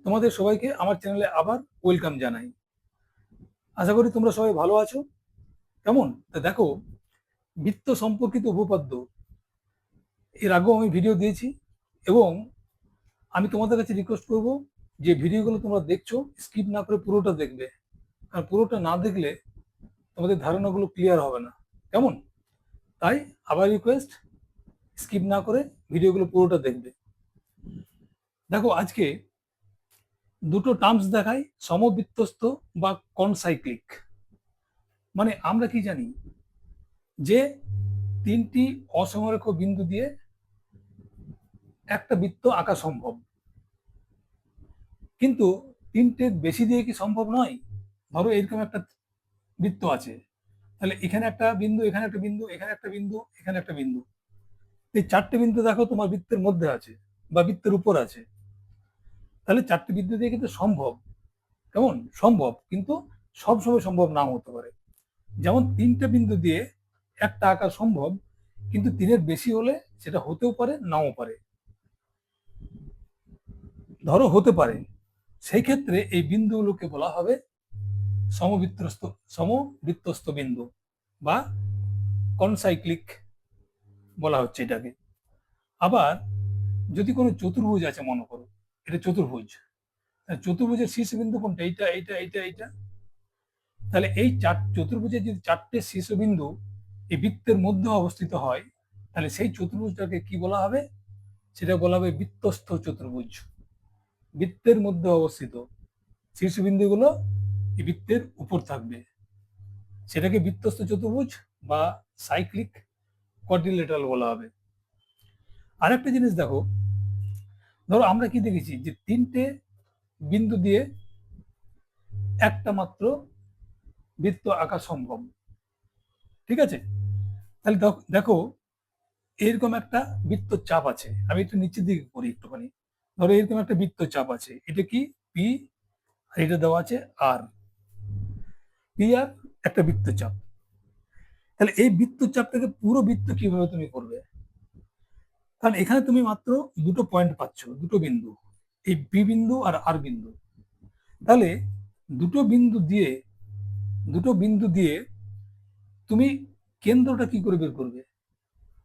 তোমাদের সবাইকে আমার চ্যানেলে আবার ওয়েলকাম জানাই। আশা করি তোমরা সবাই ভালো আছো। কেমন তা দেখো, বৃত্ত সম্পর্কিত উপপাদ্য এর আগেও আমি ভিডিও দিয়েছি, এবং আমি তোমাদের কাছে রিকোয়েস্ট করব যে ভিডিওগুলো তোমরা দেখছো স্কিপ না করে পুরোটা দেখবে, কারণ পুরোটা না দেখলে তোমাদের ধারণাগুলো ক্লিয়ার হবে না। কেমন? তাই আবার রিকোয়েস্ট, স্কিপ না করে ভিডিওগুলো পুরোটা দেখবে। দেখো, আজকে দুটো টার্মস দেখাই, সমবৃত্তস্ত বা কনসাইক্লিক। মানে আমরা কি জানি যে তিনটি অসমরেখ বিন্দু দিয়ে একটা বৃত্ত আঁকা সম্ভব, কিন্তু তিনটের বেশি দিয়ে কি সম্ভব নয়? ধরো এরকম একটা বৃত্ত আছে, তাহলে এখানে একটা বিন্দু, এখানে একটা বিন্দু, এখানে একটা বিন্দু, এখানে একটা বিন্দু, এই চারটে বিন্দু দেখো তোমার বৃত্তের মধ্যে আছে বা বৃত্তের উপর আছে। তাহলে চারটে বিন্দু দিয়ে কিন্তু সম্ভব। কেমন? সম্ভব, কিন্তু সবসময় সম্ভব নাও হতে পারে। যেমন তিনটে বিন্দু দিয়ে একটা আঁকা সম্ভব, কিন্তু তিনের বেশি হলে সেটা হতেও পারে, নাও পারে। ধরো হতে পারে, সেই ক্ষেত্রে এই বিন্দুগুলোকে বলা হবে সমবৃত্তস্থ সমবৃত্তস্থ বিন্দু বা কনসাইক্লিক বলা হচ্ছে এটাকে। আবার যদি কোনো চতুর্ভুজ আছে, মনে করো এটা চতুর্ভুজ, চতুর্ভুজের শীর্ষবিন্দু কোনটা? এইটা, এইটা, এইটা, এইটা। তাহলে এই চতুর্ভুজের যদি চারটে শীর্ষবিন্দু এই বৃত্তের মধ্যে অবস্থিত হয়, তাহলে সেই চতুর্ভুজটাকে কি বলা হবে? সেটা বলা হবে বৃত্তস্থ চতুর্ভুজ। বৃত্তের মধ্যে অবস্থিত শীর্ষবিন্দুগুলো এই বৃত্তের উপর থাকবে, সেটাকে বৃত্তস্থ চতুর্ভুজ বা সাইক্লিক কোয়াড্রিলেটারাল বলা হবে। আরেকটা জিনিস দেখো, ধরো আমরা কি দেখেছি যে তিনটে বিন্দু দিয়ে একটা মাত্র বৃত্ত আঁকা সম্ভব। ঠিক আছে? তাহলে দেখো, এরকম একটা বৃত্ত চাপ আছে, আমি একটু নিচের দিকে করি একটুখানি। ধরো এরকম একটা বৃত্ত চাপ আছে, এটা কি পি, আর এটা দেওয়া আছে আর। পি আর একটা বৃত্তচাপ। তাহলে এই বৃত্তচাপটাকে পুরো বৃত্ত কিভাবে তুমি করবে? কারণ এখানে তুমি মাত্র দুটো পয়েন্ট পাচ্ছ, দুটো বিন্দু, এই বি বিন্দু আর আর বিন্দু। তাহলে দুটো বিন্দু দিয়ে দুটো বিন্দু দিয়ে তুমি কেন্দ্রটা কি করে বের করবে?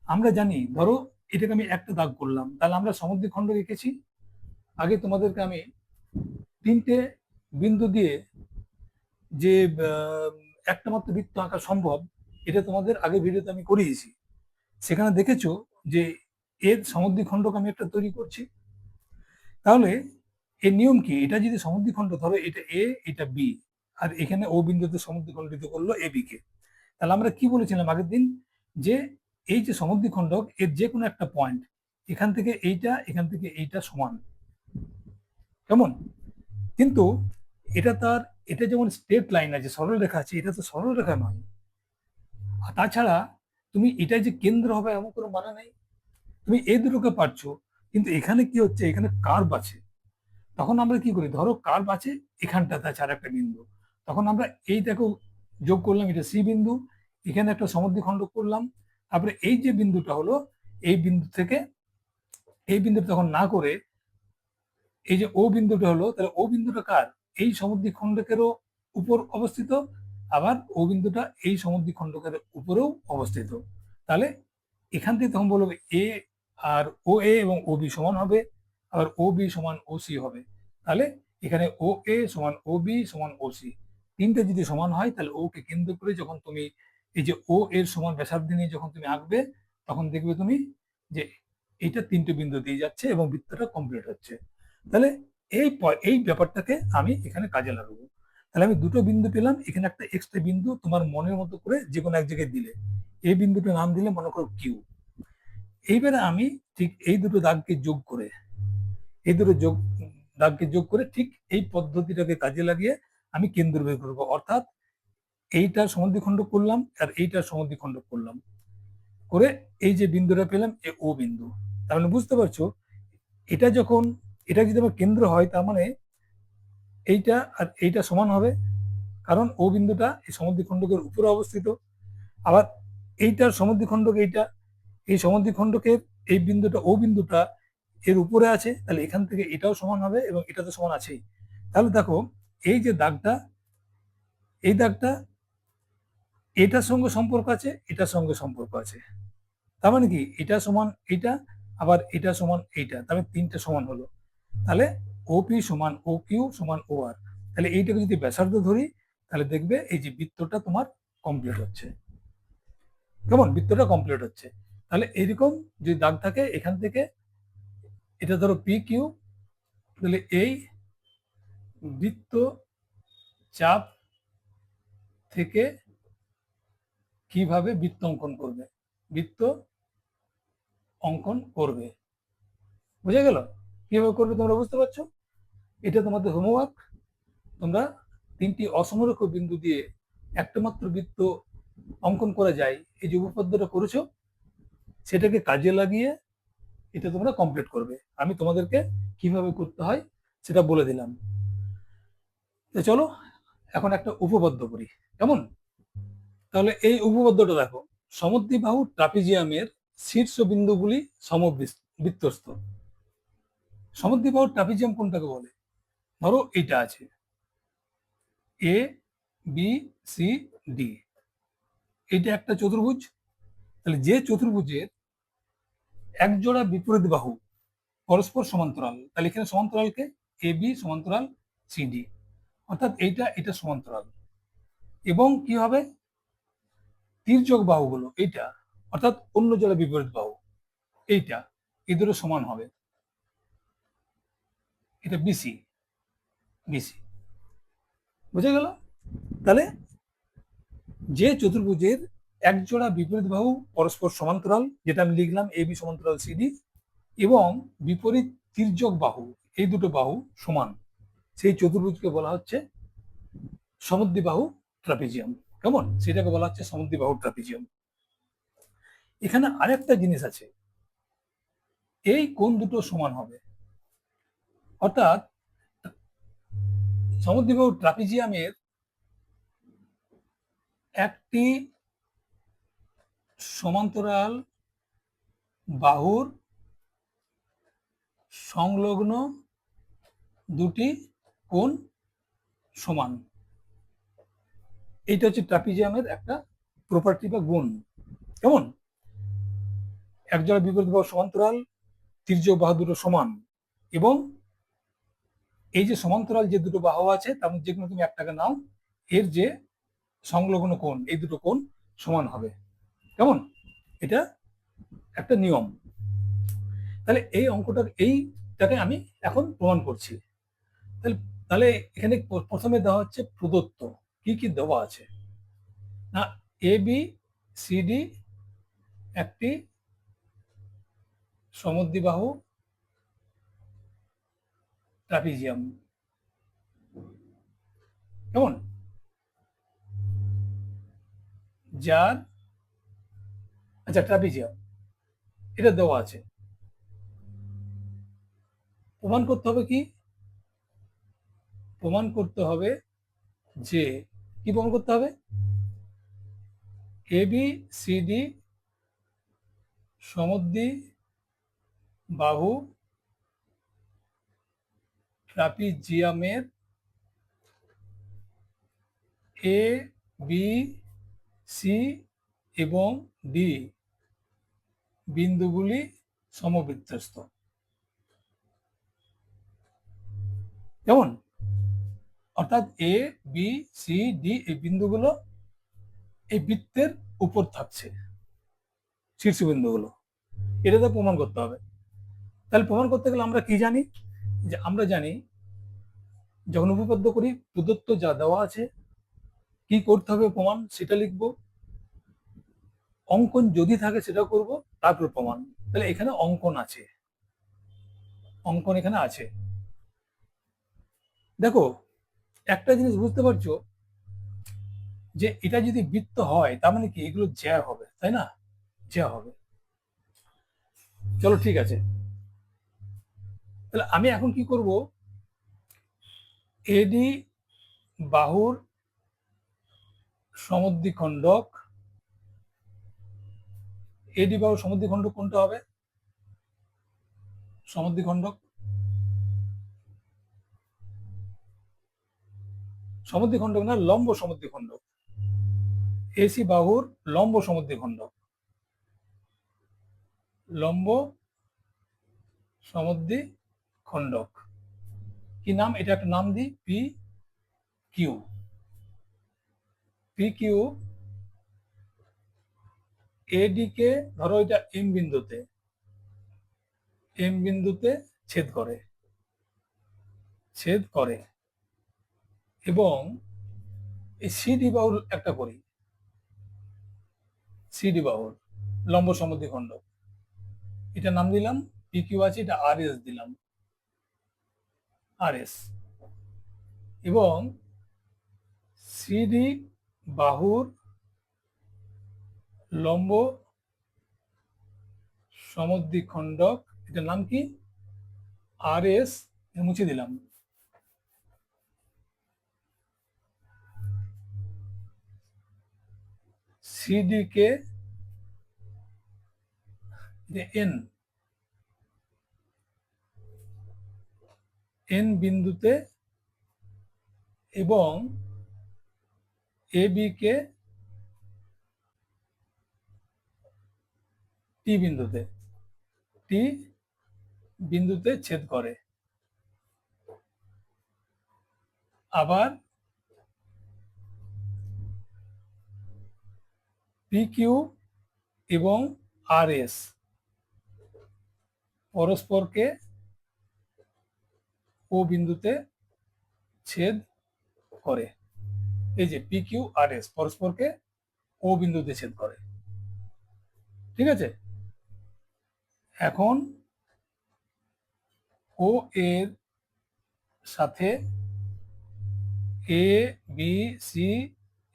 আমরা জানি, ধরো এটাকে আমি একটা দাগ করলাম, তাহলে আমরা সমদ্বিখণ্ড রেখেছি। আগে তোমাদেরকে আমি তিনটে বিন্দু দিয়ে যে একটা মাত্র বৃত্ত আঁকা সম্ভব, এটা তোমাদের আগে ভিডিওতে আমি করিয়েছি। সেখানে দেখেছো যে এর সমদ্বিখণ্ডক আমি একটা তৈরি করছি। তাহলে এর নিয়ম কি? এটা যদি সমদ্বিখণ্ড, ধরো এটা এ, এটা বি, আর এখানে ও বিন্দুতে সমদ্বিখণ্ডিত করলো এ বি কে, তাহলে আমরা কি বলেছিলাম আগের দিন? যে এই যে সমদ্বিখণ্ডক, এর যে কোনো একটা পয়েন্ট, এখান থেকে এইটা, এখান থেকে এইটা সমান। কেমন? কিন্তু এটা তার, এটা যেমন স্ট্রেট লাইন আছে, সরল রেখা আছে, এটা তো সরল রেখা নয়। আর তাছাড়া তুমি এটা যে কেন্দ্র হবে এমন কোনো মানে নেই। তুমি এই দুটোকে পারছো, কিন্তু এখানে কি হচ্ছে? এখানে কার্ভ আছে। তখন আমরা কি করি? ধরো কার্ভ আছে, এখানটাতে আছে আর একটা বিন্দু, তখন আমরা এইটাকেও যোগ করলাম, এটা সি বিন্দু, এখানে একটা সমদ্বিখণ্ড করলাম। তারপরে এই যে বিন্দুটা হলো, এই বিন্দু থেকে এই বিন্দুটা তখন না করে এই যে ও বিন্দুটা হলো, তাহলে ও বিন্দুটা কার? এই সমদ্বিখণ্ডকেরও উপর অবস্থিত, আবার ও বিন্দুটা এই সমদ্বিখণ্ডকের উপরেও অবস্থিত। তাহলে এখান থেকে তখন বলবো এ আর ও এ এবং ও বি সমান হবে, আবার ও বি সমান ও সি হবে। তাহলে এখানে ও এ সমান ও বি সমান ও সি, তিনটে যদি সমান হয়, তাহলে ও কে কেন্দ্র করে যখন তুমি এই যে ও এর সমান ব্যাসার্ধ নিয়ে যখন তুমি আঁকবে, তখন দেখবে তুমি যে এইটা তিনটে বিন্দু দিয়ে যাচ্ছে এবং বৃত্তটা কমপ্লিট হচ্ছে। তাহলে এই ব্যাপারটাকে আমি এখানে কাজে লাগাবো। তাহলে আমি দুটো বিন্দু পেলাম, এখানে একটা এক্সট্রা বিন্দু তোমার মনের মতো করে যে কোনো এক জায়গায় দিলে, এই বিন্দুটার নাম দিলে মনে করো কিউ। এইবারে আমি ঠিক এই দুটো দাগকে যোগ করে, এই দুটো দাগকে যোগ করে ঠিক এই পদ্ধতিটাকে কাজে লাগিয়ে আমি কেন্দ্র বের করবো। অর্থাৎ এইটার সমদ্বিখণ্ডক করলাম আর এইটার সমদ্বিখণ্ডক করলাম, করে এই যে বিন্দুটা পেলাম এ ও বিন্দু। তার মানে বুঝতে পারছো, এটা যখন, এটা যদি আমার কেন্দ্র হয়, তার মানে এইটা আর এইটা সমান হবে, কারণ ও বিন্দুটা এই সমদ্বিখণ্ডকের উপরে অবস্থিত। আবার এইটার সমদ্বিখণ্ডক এইটা, এই সমদ্বিখণ্ডকের এই বিন্দুটা ও বিন্দুটা এর উপরে আছে, তাহলে এখান থেকে এটাও সমান হবে এবং এটা তো সমান আছেই। তাহলে দেখো এই যে দাগটা, এই দাগটা এটার সঙ্গে সম্পর্ক আছে, এটার সঙ্গে সম্পর্ক আছে। তার মানে কি এটা সমান এইটা, আবার এটা সমান এইটা, তাহলে তিনটা সমান হলো। তাহলে ওপি সমান ও কিউ সমান ও আর। তাহলে এইটাকে যদি ব্যাসার্ধ ধরি, তাহলে দেখবে এই যে বৃত্তটা তোমার কমপ্লিট হচ্ছে। কেমন? বৃত্তটা কমপ্লিট হচ্ছে। তাহলে এইরকম যদি দাগ থাকে এখান থেকে, এটা ধরো পি কিউ, তাহলে এই বৃত্ত চাপ থেকে কিভাবে বৃত্ত অঙ্কন করবে, বৃত্ত অঙ্কন করবে। বুঝে গেল? কিভাবে করবে তোমরা বুঝতে পারছো? এটা তোমাদের হোমওয়ার্ক। তোমরা তিনটি অসমরেখ বিন্দু দিয়ে একটা মাত্র বৃত্ত অঙ্কন করা যায়, এই যে উপপাদ্যটা করেছো সেটাকে কাজে লাগিয়ে এটা তোমরা কমপ্লিট করবে। আমি তোমাদেরকে কিভাবে করতে হয় সেটা বলে দিলাম। তো চলো এখন একটা উপপাদ্য করি, কেমন? তাহলে এই উপপাদ্যটা দেখো, সমদ্বিবাহু ট্রাপিজিয়ামের শীর্ষ বিন্দুগুলি সমবৃত্তস্থ। সমদ্বিবাহু ট্রাপিজিয়াম কোনটাকে বলে? ধরো এটা আছে এ বি সি ডি, এটা একটা চতুর্ভুজ। তাহলে যে চতুর্ভুজের এক জোড়া বিপরীত বাহু পরস্পর সমান্তরাল, তাহলে এখানে সমান্তরালকে এ বি সমান্তরাল সি ডি, অর্থাৎ এইটা এটা সমান্তরাল। এবং কি হবে, তির্যক বাহুগুলো এইটা, অর্থাৎ অন্য জোড়া বিপরীত বাহু এইটা, এই দুটো সমান হবে। এটা বিসি, বিসি। বুঝে গেল? তাহলে যে চতুর্ভুজের এক জোড়া বিপরীত বাহু পরস্পর সমান্তরাল, যেটা আমি লিখলাম এ বি সমান্তরাল সিডি, এবং বিপরীত তির্যক বাহু, এই দুটো বাহু সমান, সেই চতুর্ভুজকে বলা হচ্ছে সমদ্বিবাহু ট্রাপিজিয়াম। কেমন? সেটাকে বলা হচ্ছে সমদ্বিবাহু ট্রাপিজিয়াম। এখানে আরেকটা জিনিস আছে, এই কোণ দুটো সমান হবে, অর্থাৎ সমদ্বিবাহু ট্রাপিজিয়ামের একটি সমান্তরাল বাহুর সংলগ্ন দুটি কোণ সমান। এইটা হচ্ছে ট্রাপিজিয়ামের একটা প্রপার্টি বা গুণ। কেমন? একজোড়া বিপরীত বাহু সমান্তরাল, তির্যক বাহু দুটো সমান, এবং এই যে সমান্তরাল যে দুটো বাহু আছে তার মধ্যে যে কোনো তুমি একটাকে নাও, এর যে সংলগ্ন কোণ, এই দুটো কোণ সমান হবে। কেমন? এটা একটা নিয়ম। তাহলে এই অঙ্কটা, এইটাকে আমি এখন প্রমাণ করছি। তাহলে তাহলে এখানে প্রথমে দেওয়া হচ্ছে প্রদত্ত কি কি দেওয়া আছে না, এ বি সি ডি একটি সমদ্বিবাহু ট্রাপিজিয়াম। কেমন? যার, আচ্ছা ট্রাপিজিয়াম এটা দেওয়া আছে। প্রমাণ করতে হবে কি? প্রমাণ করতে হবে যে, কি প্রমাণ করতে হবে? A B C D সমদ্বিবাহু ট্রাপিজিয়ামের A B C এবং ডি বিন্দুগুলি সমবৃত্তস্থ। কেমন? অর্থাৎ এ বি সি ডি এই বিন্দুগুলো এই বৃত্তের উপর থাকছে, শীর্ষবিন্দুগুলো। এটা তো প্রমাণ করতে হবে। তাহলে প্রমাণ করতে গেলে আমরা কি জানি? যে আমরা জানি যখন উপপাদ্য করি প্রদত্ত যা দেওয়া আছে কি করতে হবে প্রমাণ সেটা লিখবো, অঙ্কন যদি থাকে সেটা করব, তারপর প্রমাণ। তাহলে এখানে অঙ্কন আছে, অঙ্কন এখানে আছে। দেখো একটা জিনিস বুঝতে পারছো যে এটা যদি বৃত্ত হয় তার মানে কি এগুলো জ্যা হবে, তাই না? জ্যা হবে। চলো ঠিক আছে, তাহলে আমি এখন কি করব, এডি বাহুর সমদ্বিখণ্ডক, এডি বাহুর সমদ্বিখণ্ডক কোনটা হবে? সমদ্বিখণ্ডক, সমদ্বিখণ্ডক না, লম্ব সমদ্বিখণ্ডক। এসি বাহুর লম্ব সমদ্বিখণ্ডক, লম্ব সমদ্বিখণ্ডক। কি নাম? এটা একটা নাম দিই, পি কিউ। পি কিউ এডি কে ধরো এটা এম বিন্দুতে, এম বিন্দুতে ছেদ করে, ছেদ করে। এবং এই সিডি বাহুর একটা করি, সিডি বাহুর লম্ব সমদ্বিখণ্ডক, এটা নাম দিলাম পি কিউ আছে, এটা আর এস দিলাম, আর এস। এবং সিডি বাহুর লম্ব সমদ্বিখণ্ডক, এটার নাম কি? আর এস, মুছে দিলাম। সিডি কে এন, এন বিন্দুতে এবং এ বি কে টি বিন্দুতে, টি বিন্দুতে ছেদ করে। আবার পি কিউ এবং আর এস পরস্পরকে ও বিন্দুতে ছেদ করে। এই যে পি কিউ আর এস পরস্পরকে ও বিন্দুতে ছেদ করে, ঠিক আছে? এখন ও এর সাথে এ বি সি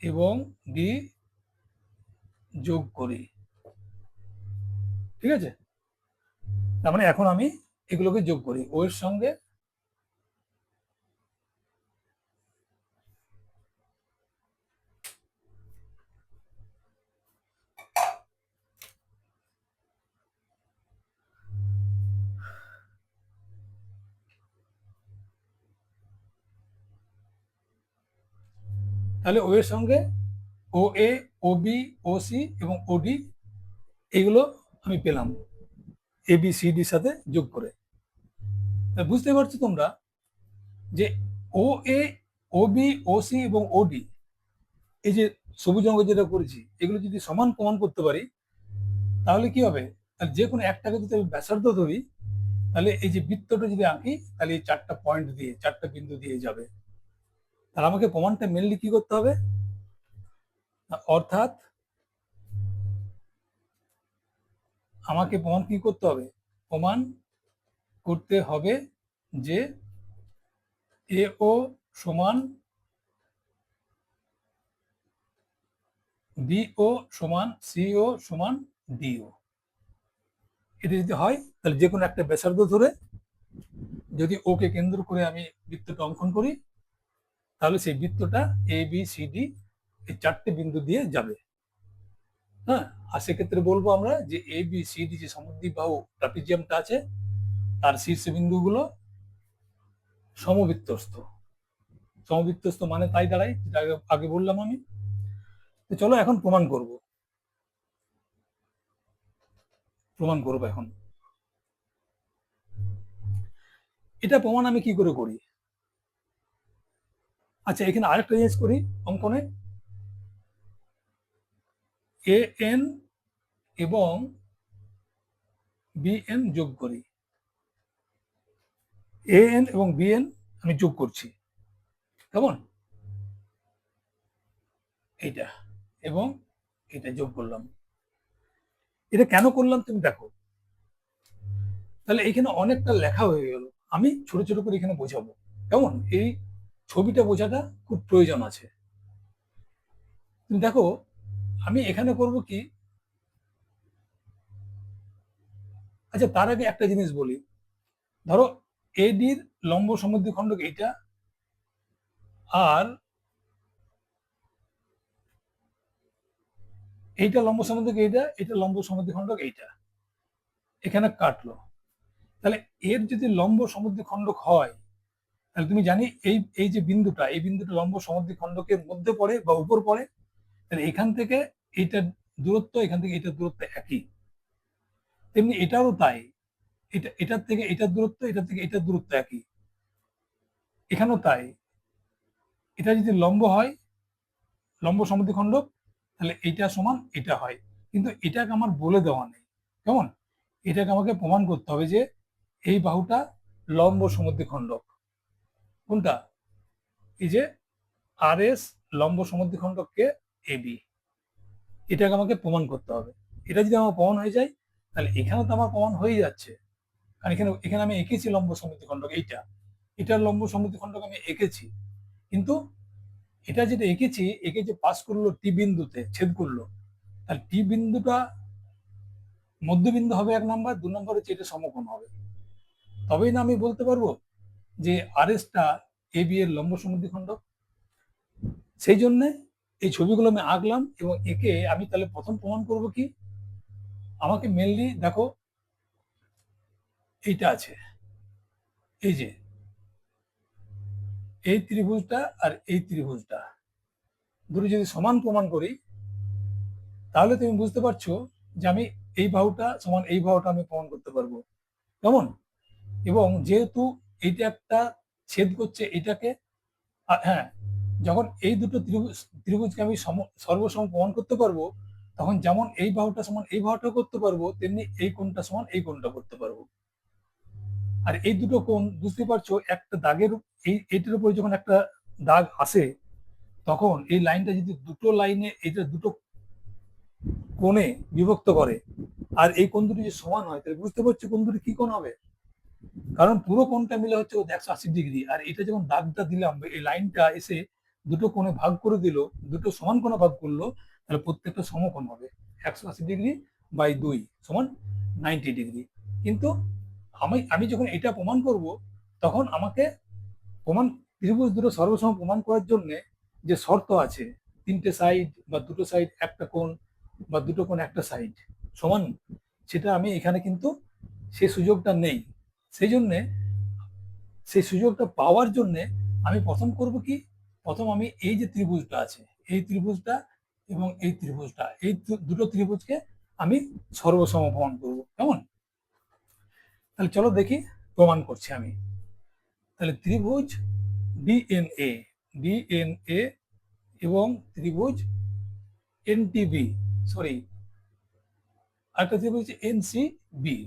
এবং ডি যোগ করি, ঠিক আছে? তার মানে এখন আমি এগুলোকে যোগ করি ও এর সঙ্গে। তাহলে ও এর সঙ্গে ও এ, ও বি, ও সি এবং ও ডি, এগুলো আমি পেলাম এ বি সি ডির সাথে যোগ করে। বুঝতে পারছো তোমরা যে ও এ, ও বি, ও সি এবং ও ডি, এই যে সবুজ অঙ্গ যেটা করেছি, এগুলো যদি সমান প্রমাণ করতে পারি তাহলে কি হবে? তাহলে যে কোনো একটাকে যদি আমি ব্যাসার্ধ ধরি, তাহলে এই যে বৃত্তটা যদি আঁকি, তাহলে এই চারটা পয়েন্ট দিয়ে, চারটা বিন্দু দিয়ে যাবে। তাহলে আমাকে প্রমাণটা মেনলি কি করতে হবে? অর্থাৎ আমাকে প্রমাণ কি করতে হবে? প্রমাণ করতে হবে যে এ ও সমান বিও সমান সিও সমান ডিও। এটা যদি হয় তাহলে যে কোনো একটা ব্যাসার্ধ ধরে যদি ওকে কেন্দ্র করে আমি বৃত্তটা অঙ্কন করি, তাহলে সেই বৃত্তটা এ বি সি ডি এই চারটে বিন্দু দিয়ে যাবে। হ্যাঁ, আর সেক্ষেত্রে বলবো আমরা যে এ বি সি ডি যে সমদ্বিবাহু ট্রাপিজিয়ামটা আছে, তার শীর্ষ বিন্দুগুলো সমবৃত্তস্থ। সমবৃত্তস্থ মানে তাই দাঁড়ায়, যেটা আগে বললাম আমি। তো চলো এখন প্রমাণ করব, প্রমাণ করব এখন। এটা প্রমাণ আমি কি করে করি? আচ্ছা, এখানে আরেকটা জিনিস করি অঙ্কনে। এ এন এবং বি এন যোগ করি, এ এন এবং বি এন আমি যোগ করছি, কেমন? এইটা এবং এটা যোগ করলাম। এটা কেন করলাম তুমি দেখো। তাহলে এখানে অনেকটা লেখা হয়ে গেল, আমি ছোট ছোট করে এখানে বোঝাবো, কেমন? এই ছবিটা বোঝাটা খুব প্রয়োজন আছে। তুমি দেখো, আমি এখানে করব কি, আচ্ছা তার আগে একটা জিনিস বলি। ধরো এডির লম্ব সমদ্বিখণ্ডক এইটা, আর এইটা লম্ব সমদ্বিখণ্ডক এইটা, এটা লম্ব সমদ্বিখণ্ডক এইটা, এখানে কাটলো। তাহলে এর যদি লম্ব সমদ্বিখণ্ডক হয়, তাহলে তুমি জানি এই এই যে বিন্দুটা, এই বিন্দুটা লম্ব সমদ্বিখণ্ডকের মধ্যে পড়ে বা উপর পড়ে। তাহলে এখান থেকে এইটার দূরত্ব, এখান থেকে এটার দূরত্ব একই। তেমনি এটারও তাই, এটার থেকে এটার দূরত্ব, এটার থেকে এটার দূরত্ব একই। এখানেও তাই, এটা যদি লম্ব হয়, লম্ব সমদ্বিখণ্ডক, তাহলে এটা সমান এটা হয়। কিন্তু এটাকে আমার বলে দেওয়া নেই, কেমন? এটাকে আমাকে প্রমাণ করতে হবে যে এই বাহুটা লম্ব সমদ্বিখণ্ডক। কোনটা? এই যে আর এস লম্ব সমদ্বিখণ্ডককে এবি, এটাকে আমাকে প্রমাণ করতে হবে। এটা যদি আমার প্রমাণ হয়ে যায়, তাহলে এখানে তো আমার প্রমাণ হয়ে যাচ্ছে। কারণ এখানে এখানে আমি এঁকেছি লম্ব সমদ্বিখণ্ডক, এটার লম্ব সমদ্বিখণ্ডক আমি এঁকেছি। কিন্তু এটা যেটা এঁকেছি, একে যে পাস করলো টি বিন্দুতে, ছেদ করলো, তাহলে টি বিন্দুটা মধ্যবিন্দু হবে 1 নাম্বার, 2 নাম্বার হচ্ছে এটা সমকোণ হবে। তবেই না আমি বলতে পারবো যে আর এসটা এ বি এর লম্ব সমদ্বিখণ্ডক। সেই জন্য এই ছবিগুলো আমি আঁকলাম, এবং একে আমি তাহলে প্রথম প্রমাণ করব কি, আমাকে মেনলি দেখো এইটা আছে, এই যে এই ত্রিভুজটা আর এই ত্রিভুজটা দুটো যদি সমান প্রমাণ করি, তাহলে তুমি বুঝতে পারছো যে আমি এই বাহুটা সমান এই বাহুটা আমি প্রমাণ করতে পারবো, কেমন? এবং যেহেতু এইটা একটা ছেদ করছে এটাকে, হ্যাঁ, যখন এই দুটো ত্রিভুজকে আমি সর্বসম প্রমাণ করতে পারবো, তখন যেমন এই বাহুটা সমান এই বাহুটা করতে পারবো, তেমনি এই কোণটা সমান এই কোণটা করতে পারবো। আর এই দুটো কোণ বুঝতে পারছো, একটা দাগের, এইটার উপরে যখন একটা দাগ আসে, তখন এই লাইনটা যদি দুটো লাইনে, এটা দুটো কোণে বিভক্ত করে, আর এই কোণ দুটি যদি সমান হয়, তাহলে বুঝতে পারছো কোণ দুটি কি কোণ হবে। কারণ পুরো কোণটা মিলে হচ্ছে 180 ডিগ্রি, আর এটা যখন দাগটা দিলাম, এই লাইনটা এসে দুটো কোণে ভাগ করে দিল, দুটো সমান কোণে ভাগ করলো, তাহলে প্রত্যেকটা সমকোণ হবে। 180 ডিগ্রি বাই 2 সমান 90 ডিগ্রি। কিন্তু আমি আমি যখন এটা প্রমাণ করব, তখন আমাকে প্রমাণ, ত্রিভুজ দুটো সর্বসম প্রমাণ করার জন্য যে শর্ত আছে, 3টে সাইড বা দুটো সাইড একটা কোণ, বা দুটো কোণ একটা সাইড সমান, সেটা আমি এখানে কিন্তু সেই সুযোগটা নেই। সেই জন্যে, সেই সুযোগটা পাওয়ার জন্য আমি প্রথম করব কি, প্রথম আমি এই যে ত্রিভুজটা আছে, এই ত্রিভুজটা এবং এই ত্রিভুজটা, এই দুটো ত্রিভুজকে আমি সর্বসম প্রমাণ করব, কেমন? তাহলে চলো দেখি, প্রমাণ করছি আমি। তাহলে ত্রিভুজ ডিএনএ, ডিএনএ এবং ত্রিভুজ এনটিবি, সরি, আরেকটা ত্রিভুজ এনসিবি,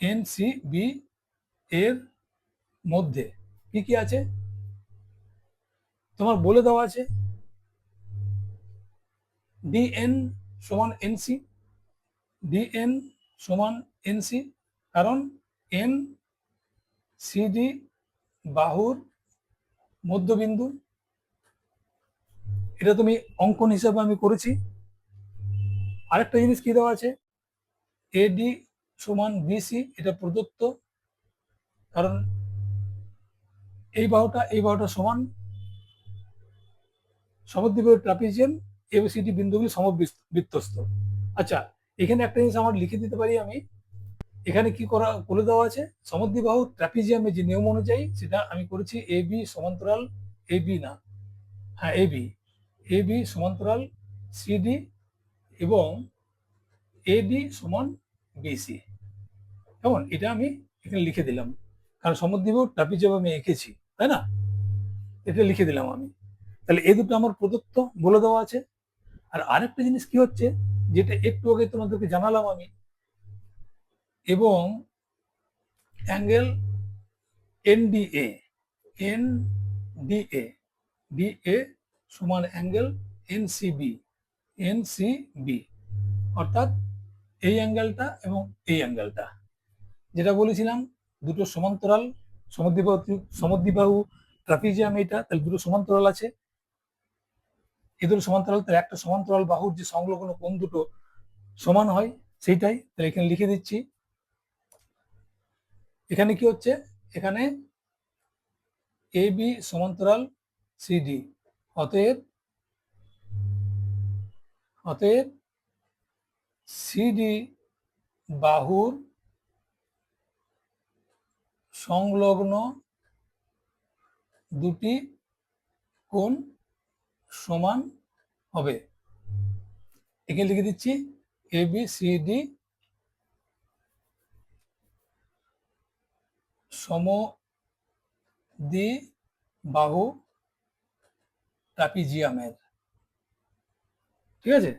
এনসিবি এর মধ্যে কি কি আছে তোমার বলে দেওয়া আছে। ডিএন সমান এনসি, ডিএন সমান এনসি, কারণ এন সিডি বাহুর মধ্যবিন্দু। এটা তুমি অঙ্কন হিসাবে আমি করেছি। আরেকটা জিনিস কি দেওয়া আছে, এডি সমান বিসি, এটা প্রদত্ত, কারণ এই বাহুটা সমান সমদ্বিবাহু ট্রাপিজিয়াম, এবিসিডি বিন্দুগুলি সমবৃত্তস্থ। আচ্ছা, এখানে একটা জিনিস আমার লিখে দিতে পারি আমি, এখানে কি করা বলে দেওয়া আছে, সমদ্বিবাহু ট্রাপিজিয়ামের যে নিয়ম অনুযায়ী, সেটা আমি করেছি এ বি সমান্তরাল, এ বি না, হ্যাঁ এ বি, এ বি সমান্তরাল সিডি, এবং এডি সমান বিসি, কেমন? এটা আমি এখানে লিখে দিলাম, কারণ সমদ্বিবাহু ট্রাপিজিয়াম আমি এঁকেছি, তাই না? এটা লিখে দিলাম আমি। তাহলে এই দুটো আমার প্রদত্ত বলে দেওয়া আছে। আর আরেকটা জিনিস কি হচ্ছে, যেটা একটু আগে তোমাদেরকে জানালাম আমি, এবং অ্যাঙ্গেল এনডিএ, এনডিএ, ডিএ সমান অ্যাঙ্গেল এনসিবি, এনসিবি, অর্থাৎ এই অ্যাঙ্গেলটা এবং এই অ্যাঙ্গেলটা, যেটা বলেছিলাম দুটো সমান্তরাল, সমদ্বিবাহু, সমদ্বিবাহু ট্রাপিজিয়াম, এটা তাহলে দুটো সমান্তরাল আছে, এই দুটো সমান্তরাল, তাহলে একটা সমান্তরাল বাহুর যে সংলগ্ন কোণ দুটো সমান হয়, সেইটাই তাহলে এখানে লিখে দিচ্ছি। এখানে কি হচ্ছে, এখানে এ বি সমান্তরাল সিডি, অতএব সিডি বাহুর সংলগ্ন দুটি কোণ সমান হবে। এখানে লিখে দিচ্ছি এ বি সি ডি সমদ্বিবাহু ট্রাপিজিয়ামের, ঠিক আছে,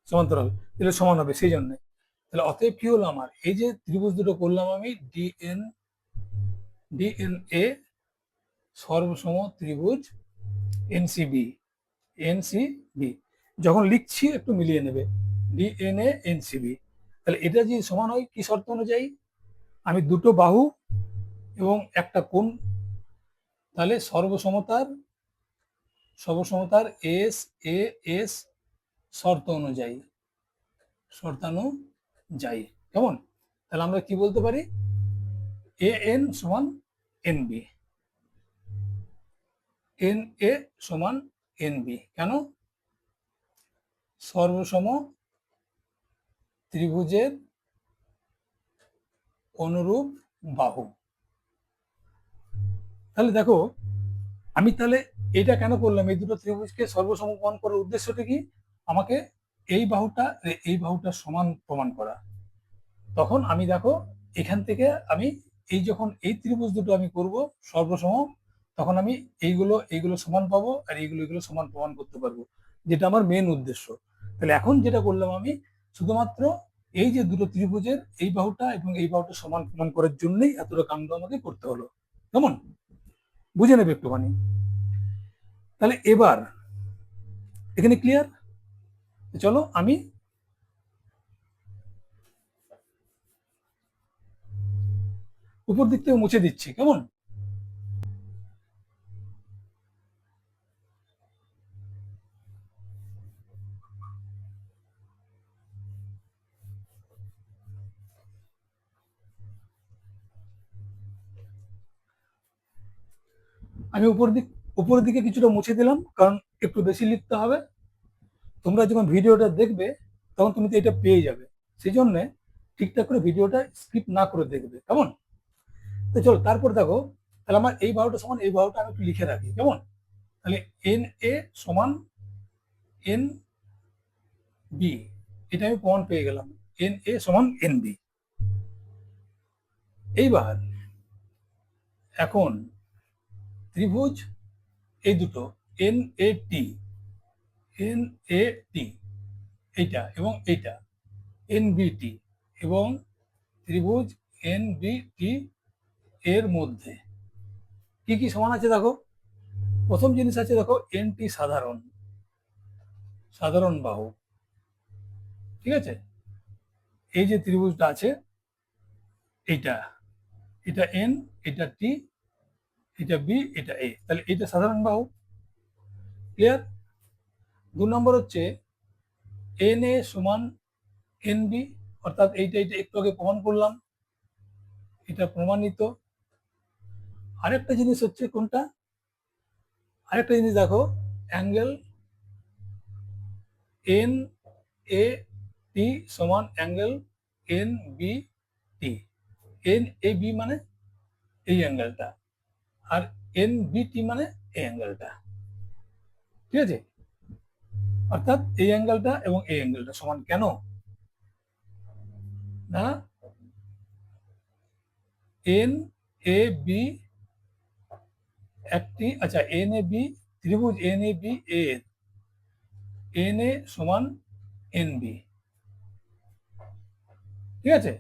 সমান্তরাল, তাহলে সমান হবে সেই জন্য। তাহলে অতএব কি হলো, আমার এই যে ত্রিভুজ দুটো করলাম আমি ডিএনএ সর্বসম ত্রিভুজ এনসিবি, যখন লিখছি একটু মিলিয়ে নেবে, ডিএনএ এনসিবি। তাহলে এটা যদি সমান হয় কি শর্ত অনুযায়ী, আমি দুটো বাহু এবং একটা কোণ, তাহলে সর্বসমতার এস এ এস শর্তানুযায়ী কেমন। তাহলে আমরা কি বলতে পারি, এ এন সমান এন বি, এন এ সমান এন বি। কেন, সর্বসম ত্রিভুজের অনুরূপ বাহু। তাহলে দেখো, আমি তাহলে এটা কেন করলাম, এই দুটো ত্রিভুজকে সর্বসম প্রমাণ করার উদ্দেশ্যটা কি, আমাকে এই বাহুটা সমান প্রমাণ করা। তখন আমি দেখো এখান থেকে আমি যখন এই ত্রিভুজ দুটো আমি করব সর্বসম, তখন আমি এইগুলো সমান পাবো আর এইগুলো সমান প্রমাণ করতে পারবো, যেটা আমার মেন উদ্দেশ্য। তাহলে এখন যেটা করলাম, আমি শুধুমাত্র এই যে দুটো ত্রিভুজের এই বাহুটা এবং এই বাহুটা সমান প্রমাণ করার জন্যই এতটা কাণ্ড আমাকে করতে হলো। কেমন, বুঝে নেবে একটুখানি। তাহলে এবার এখানে ক্লিয়ার। চলো আমি উপর দিক থেকে মুছে দিচ্ছি, কেমন। আমি উপরের দিকে কিছুটা মুছে দিলাম, কারণ একটু বেশি লিখতে হবে। তোমরা যখন ভিডিওটা দেখবে তখন তুমি তো এটা পেয়ে যাবে, সেই জন্য ঠিকঠাক করে ভিডিওটা স্কিপ না করে দেখবে, কেমন। তো চলো তারপর দেখো, তাহলে আমার এই বাহুটা সমান এই বাহুটা আমি একটু লিখে রাখি, কেমন। তাহলে এন এ সমান এন বি, এটা আমি প্রমাণ পেয়ে গেলাম, এন এ সমান এন বি। এইবার এখন ত্রিভুজ এই দুটো এন এ টি এইটা এবং এইটা এন বি টি, এবং ত্রিভুজ এন বি টি এর মধ্যে কি কি সমান আছে দেখো। প্রথম জিনিস আছে দেখো, এন টি সাধারণ বাহু, ঠিক আছে। এই যে ত্রিভুজটা আছে, এইটা এটা এন, এটা টি, এটা বি, এটা এ, তাহলে এটা সাধারণ বাহু, ক্লিয়ার। 2 নম্বর হচ্ছে এন এ সমান এন বি, অর্থাৎ এইটা একটু আগে প্রমাণ করলাম, এটা প্রমাণিত। আরেকটা জিনিস হচ্ছে কোনটা, আরেকটা জিনিস দেখো, অ্যাঙ্গেল এন এ টি সমান angle N B T. N A B মানে এই অ্যাঙ্গেলটা, আর এন বি টি মানে এই অ্যাঙ্গেলটা, ঠিক আছে। অর্থাৎ এই অ্যাঙ্গেলটা এবং এই অ্যাঙ্গেলটা সমান কেন না, এন এ বি একটি, আচ্ছা এন এ বি, ত্রিভুজ এন এ বি এর এন এ সমান এন বি, ঠিক আছে।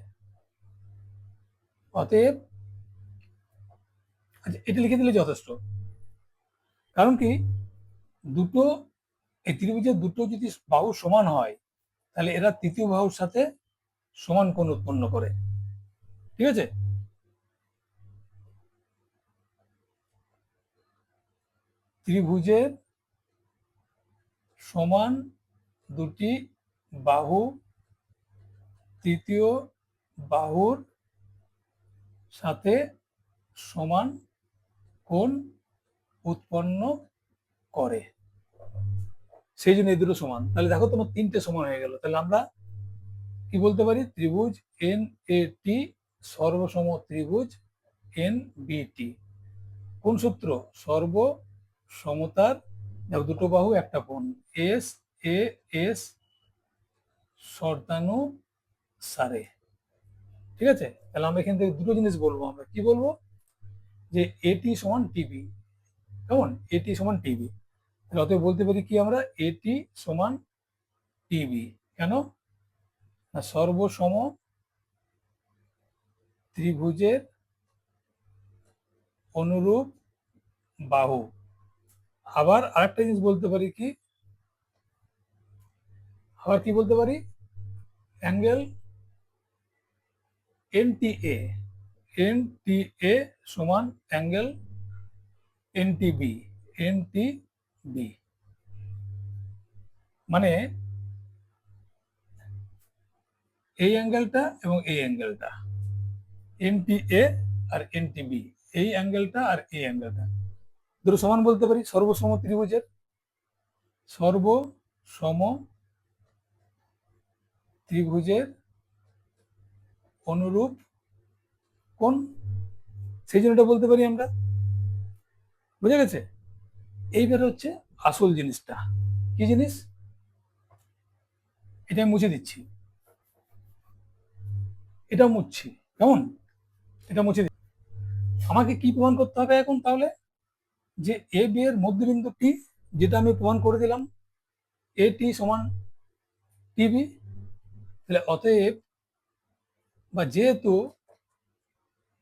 অতএব আচ্ছা এটা লিখে দিলে যথেষ্ট, কারণ কি, দুটো এই ত্রিভুজের দুটো যদি বাহু সমান হয়, তাহলে এরা তৃতীয় বাহুর সাথে সমান কোণ উৎপন্ন করে, ঠিক আছে। ত্রিভুজের সমান দুটি বাহু তৃতীয় বাহুর সাথে সমান কোণ উৎপন্ন করে, সেই জন্য এই দুটো সমান। তাহলে দেখো তোমার 3টে সমান হয়ে গেল। তাহলে আমরা কি বলতে পারি, ত্রিভুজ এন এ টি সর্বসম ত্রিভুজ এন বি টি। কোন সূত্র? সর্ব সমতার, দেখো দুটো বাহু একটা কোণ, এস এ এস শর্তানুসারে। ঠিক আছে, তাহলে আমরা এখান থেকে দুটো জিনিস বলবো। আমরা কি বলবো? যে এটি সমান টিবি। কেমন? এটি সমান টিবি। তাহলে অতএব বলতে পারি কি আমরা? এটি সমান টিবি। কেন না? সর্বসম ত্রিভুজের অনুরূপ বাহু। আবার আরেকটা জিনিস বলতে পারি কি? আবার কি বলতে পারি? অ্যাঙ্গেল এনটিএ, এনটিএ সমান অ্যাঙ্গেল এনটিবি, এনটিবি। মানে এই অ্যাঙ্গেলটা এবং এই অ্যাঙ্গেলটা, এনটিএ আর এনটিবি, এই অ্যাঙ্গেলটা আর এই অ্যাঙ্গেলটা দুটো সমান বলতে পারি। সর্বসম ত্রিভুজের, সর্বসম ত্রিভুজের অনুরূপ কোণ, সেই জন্য এটা বলতে পারি আমরা। বুঝা গেছে? এইবার হচ্ছে আসল জিনিসটা। কি জিনিস? এটা আমি মুছে দিচ্ছি, এটা মুছছি। কেমন? এটা মুছে দিচ্ছি। আমাকে কি প্রমাণ করতে হবে এখন তাহলে? যে এ বি এর মধ্যবিন্দু টি, যেটা আমি প্রমাণ করে দিলাম, এ টি সমান টিবি। তাহলে অতএব বা যেহেতু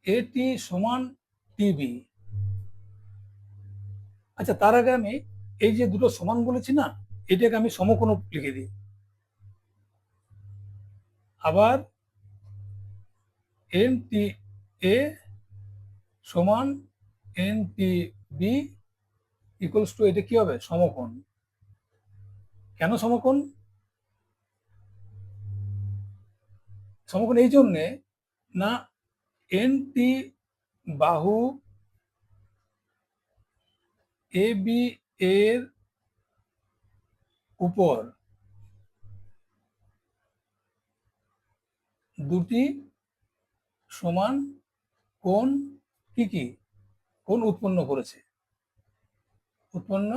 এ টি সমান টিবি, আচ্ছা তার আগে আমি এই যে দুটো সমান বলেছি না, এটাকে আমি সমকোণ লিখে দিই। আবার এন টি এ সমান N T B equals to, এটা কি হবে? সমকোণ। কেন সমকোণ? সমকোণ এই জন্যে না, এন টি বাহু এ বি এর উপর দুটি সমান কোণ, কি কি কোণ উৎপন্ন করেছে, উৎপন্ন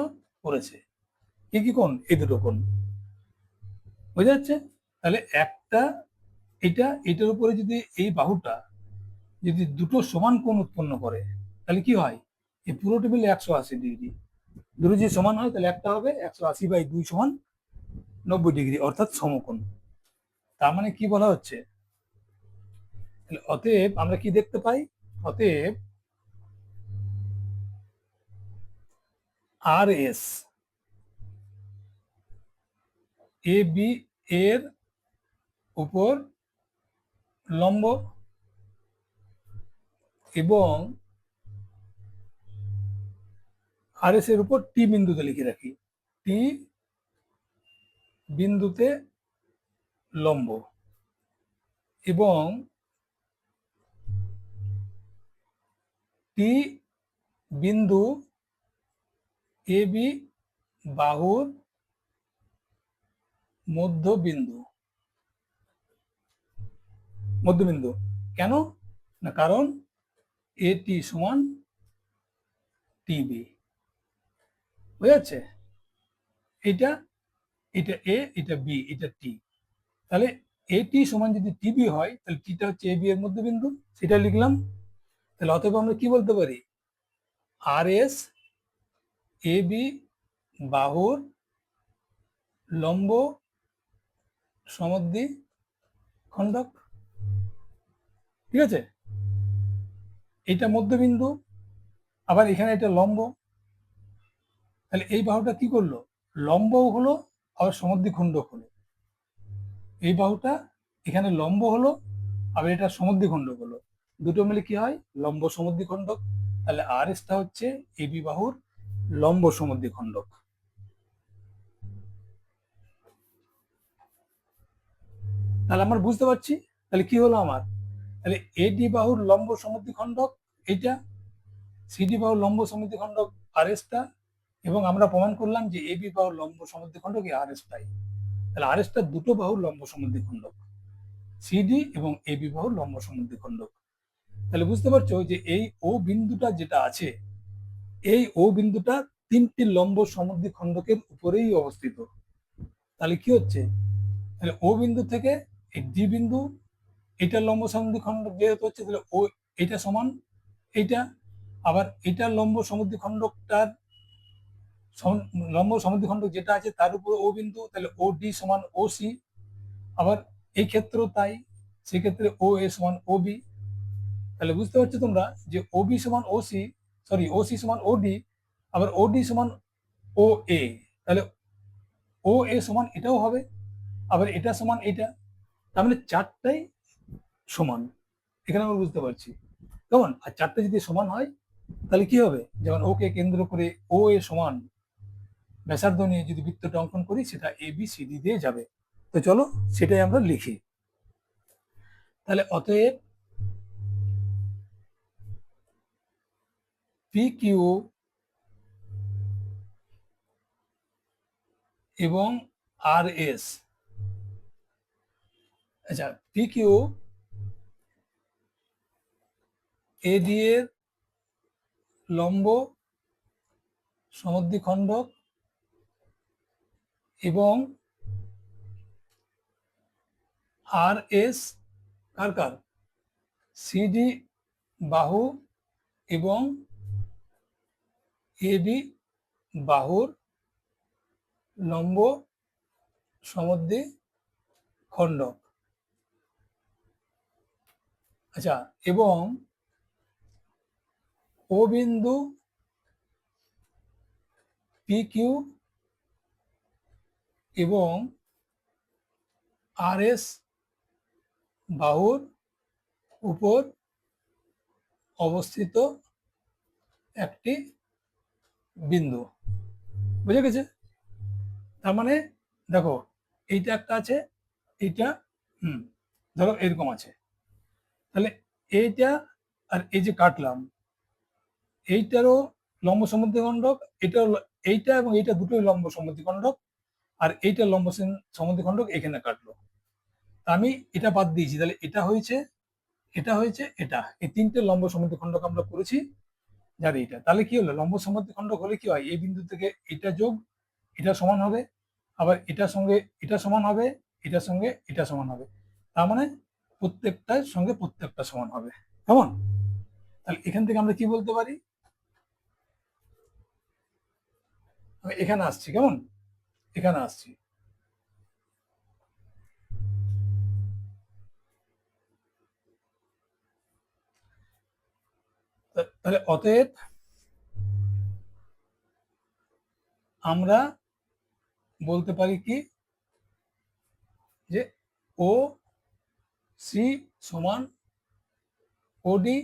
করেছে। কি কি কোণ? এই দুটো কোণ। বোঝা যাচ্ছে? তাহলে একটা, এটা এটার উপরে যদি এই বাহুটা যদি দুটো সমান কোণ উৎপন্ন করে, তাহলে কি হয়? এই পুরোটা মিলে 180 ডিগ্রি। দুটো যদি সমান হয় তাহলে একটা হবে 180/2 সমান 90 ডিগ্রি, অর্থাৎ সমকোণ। তার মানে কি বলা হচ্ছে? অতএব আমরা কি দেখতে পাই? অতএব আর এস এ বি এর উপর লম্ব, এবং আর এস এর উপর টি বিন্দুতে লিখে রাখি, টি বিন্দুতে লম্ব, এবং টি বিন্দু এ বি বাহুর মধ্যবিন্দু, মধ্যবিন্দু। কেন না? কারণ এটি সমান টিবি। বুঝা যাচ্ছে? এটা, এটা এ, এটা বি, এটা টি। তাহলে এটি সমান যদি টিবি হয়, তাহলে টিটা হচ্ছে এ বি এর মধ্যবিন্দু, সেটা লিখলাম। তাহলে অতএব আমরা কি বলতে পারি? আর এস এ বি বাহুর লম্ব সমদ্বিখণ্ডক। ঠিক আছে? এটা মধ্যবিন্দু, আবার এখানে এটা লম্ব। তাহলে এই বাহুটা কি করলো? লম্বও হলো, আবার সমদ্বিখণ্ডক হলো। এই বাহুটা এখানে লম্ব হলো, আবার এটা সমদ্বিখণ্ডক হলো। দুটো মিলে কি হয়? লম্ব সমদ্বিখণ্ডক। তাহলে আর এসটা হচ্ছে এবি বাহুর লম্ব সমদ্বিখণ্ডক। তাহলে আমরা বুঝতে পারছি তাহলে কি হলো আমার? তাহলে এডি বাহুর লম্ব সমদ্বিখণ্ডক এটা, সিডি বাহুর লম্ব সমদ্বিখণ্ডক আর এসটা, এবং আমরা প্রমাণ করলাম যে এবি বাহুর লম্ব সমদ্বিখণ্ডক আর এসটাই। তাহলে আর এসটা দুটো বাহুর লম্ব সমদ্বিখণ্ডক, সিডি এবং এবি বাহুর লম্ব সমদ্বিখণ্ডক। তাহলে বুঝতে পারছো যে এই ও বিন্দুটা যেটা আছে, এই ও বিন্দুটা তিনটি লম্ব সমদ্বিখণ্ডকের উপরেই অবস্থিত। তাহলে কি হচ্ছে, তাহলে ও বিন্দু থেকে এই ডি বিন্দু, এটা লম্ব সমদ্বিখণ্ডক যেহেতু হচ্ছে, তাহলে ও এটা সমান এইটা, আবার এটা লম্ব সমদ্বিখণ্ডকটার লম্ব সমদ্বিখণ্ডক যেটা আছে তার উপর ও বিন্দু, তাহলে ও ডি সমান ও সি। আবার এই ক্ষেত্রেও তাই, সেক্ষেত্রে ও এ সমান ও বি। তাহলে বুঝতে পারছো তোমরা যে ও বি সমান ও সি, সরি ও সি সমান ও ডি, আবার ও ডি সমান ও এ। তাহলে ও এ সমান এটাও হবে, আবার এটা সমান এটা। তার মানে চারটাই সমান, এখানে আমরা বুঝতে পারছি কেমন। আর চারটে যদি সমান হয় তাহলে কি হবে, যেমন ওকে কেন্দ্র করে ও এ সমান ব্যাসার্ধ নিয়ে যদি বৃত্তটা অঙ্কন করি, সেটা এ বি সি ডি দিয়ে যাবে। তো চলো সেটাই আমরা লিখি। তাহলে অতএব পি কিউ এবং আর এস, আচ্ছা পি কিউ এ ডি এর লম্ব সমদ্বিখণ্ডক এবং আর এস কার কার, সিডি বাহু এবং এবি বাহুর লম্ব সমদ্বিখণ্ডক। আচ্ছা, এবং ও বিন্দু পি কিউ এবং আর এস বাহুর উপর অবস্থিত একটি বিন্দু। বুঝে গেছে? তার মানে দেখো, এইটা একটা আছে, এইটা ধরো এরকম আছে, তাহলে এইটা আর এই যে কাটলাম, এইটারও লম্ব সমদ্বিখণ্ডক, এটাও এইটা এবং এইটা দুটোই লম্ব সমদ্বিখণ্ডক, আর এইটা লম্ব সমদ্বিখণ্ডক এখানে কাটলো। আমি এটা বাদ দিয়েছি, তাহলে এটা হয়েছে, এটা হয়েছে, এটা, এই তিনটে লম্ব সমদ্বিখণ্ডক আমরা করেছি যার এইটা। তাহলে কি হলো, লম্ব সমদ্বিখণ্ডক হলে কি হয়, এই বিন্দু থেকে এটা যোগ এটা সমান হবে, আবার এটার সঙ্গে এটা সমান হবে, এটার সঙ্গে এটা সমান হবে। তার মানে প্রত্যেকটার সঙ্গে প্রত্যেকটা সমান হবে, কেমন? তাহলে এখান থেকে আমরা কি বলতে পারি, আমি এখানে আসছি, কেমন, এখানে আসছি। তাহলে অতএব আমরা বলতে পারি কি, যে ও সি সমান ওডি,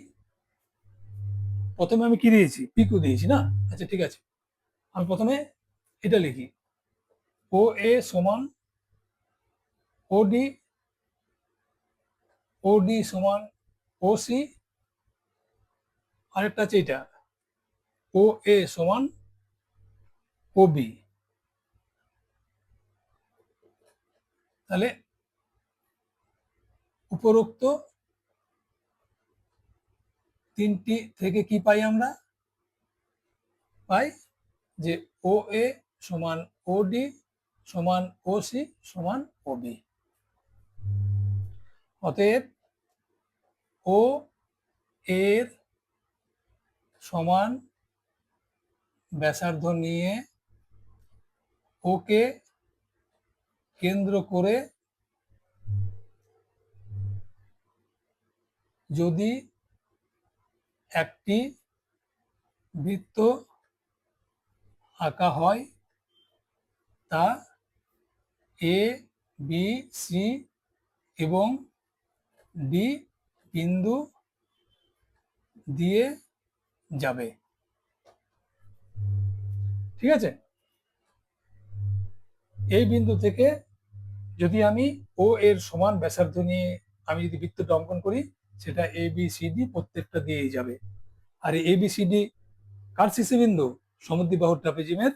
প্রথমে আমি কি দিয়েছি, পিকু দিয়েছি না, আচ্ছা ঠিক আছে, আমি প্রথমে এটা লিখি, ও এ সমান ওডি, ওডি সমান ও সি, আরেকটা আছে এটা, ও এ সমান ও বি। তাহলে উপরোক্ত তিনটি থেকে কি পাই আমরা, পাই যে ও এ সমান ও ডি সমান ও সি সমান ও বি। অতএব ও এর সমান ব্যাসার্ধ নিয়ে ওকে কেন্দ্র করে যদি একটি বৃত্ত আঁকা হয়, তা এ বি সি এবং ডি বিন্দু দিয়ে যাবে। ঠিক আছে, এই বিন্দু থেকে যদি আমি ও এর সমান ব্যাসার্ধ নিয়ে আমি যদি বৃত্তটা অঙ্কন করি, সেটা এ বি সি ডি প্রত্যেকটা দিয়েই যাবে। আর এ বি সি ডি কার শীর্ষবিন্দু, সমদ্বিবাহু ট্রাপিজিয়ামের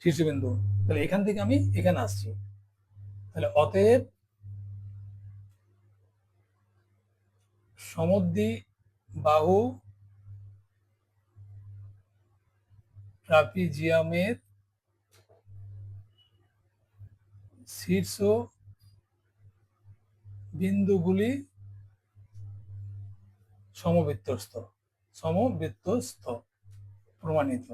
শীর্ষবিন্দু। তাহলে এখান থেকে আমি এখানে আসছি। তাহলে অতএব সমদ্বি বাহু ট্রাপিজিয়ামের শীর্ষ বিন্দুগুলি সমবৃত্তস্থ সমবৃত্তস্থ প্রমাণিত।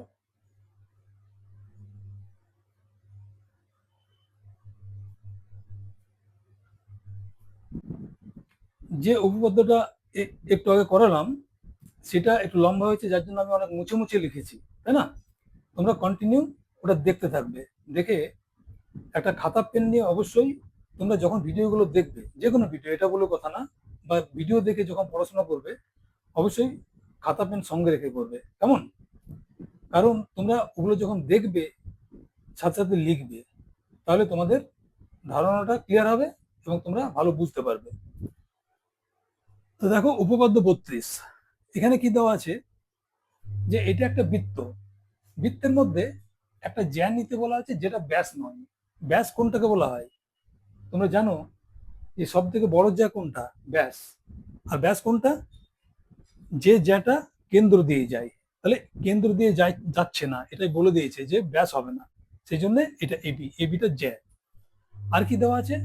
যে উপপাদ্যটা একটু আগে করালাম সেটা একটু লম্বা হয়েছে, যার জন্য আমি অনেক মুছে মুছে লিখেছি, তাই না? তোমরা কন্টিনিউ ওটা দেখতে থাকবে, দেখে একটা খাতা পেন নিয়ে অবশ্যই তোমরা যখন ভিডিওগুলো দেখবে, যে কোনো ভিডিও, এটা বলে কথা না, বা ভিডিও দেখে যখন পড়াশোনা করবে অবশ্যই খাতা পেন সঙ্গে রেখে করবে, কেমন? কারণ তোমরা ওগুলো যখন দেখবে সাথে সাথে লিখবে, তাহলে তোমাদের ধারণাটা ক্লিয়ার হবে এবং তোমরা ভালো বুঝতে পারবে। তো দেখো উপপাদ্য 32, এখানে কি দেওয়া আছে যে এটা একটা বৃত্ত, বৃত্তের মধ্যে একটা জ্যা নিতে বলা আছে যেটা ব্যাস নয়। ব্যাস কোনটাকে বলা হয় তোমরা জানো? যে সব থেকে বড় জ্যা কোনটা? ব্যাস। আর ব্যাস কোনটা? যে জ্যাটা কেন্দ্র দিয়ে যায়। তাহলে কেন্দ্র দিয়ে যাচ্ছে না, এটাই বলে দিয়েছে যে ব্যাস হবে না, সেই জন্য এটা এবি, এবিটা জ্যা। আর কি দেওয়া আছে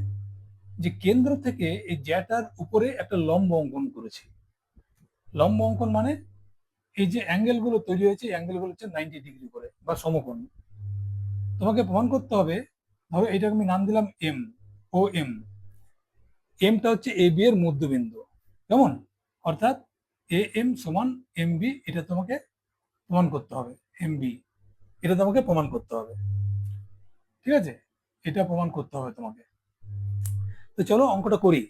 যে কেন্দ্র থেকে এই জ্যাটার উপরে একটা লম্ব অঙ্কন করেছি। লম্ব অঙ্কন মানে এই যে অ্যাঙ্গেল গুলো তৈরি হয়েছে, অ্যাঙ্গেল গুলো হচ্ছে 90 ডিগ্রি করে বা সমকোণ। তোমাকে প্রমাণ করতে হবে, ধরো এটাকে আমি নাম দিলাম এম ও এম। এমটা হচ্ছে এ বি এর মধ্যবিন্দু, কেমন? অর্থাৎ এ এম সমান এম বি, এটা তোমাকে প্রমাণ করতে হবে। এম বি, এটা তোমাকে প্রমাণ করতে হবে, ঠিক আছে? এটা প্রমাণ করতে হবে তোমাকে। তো চলো অঙ্কটা করি।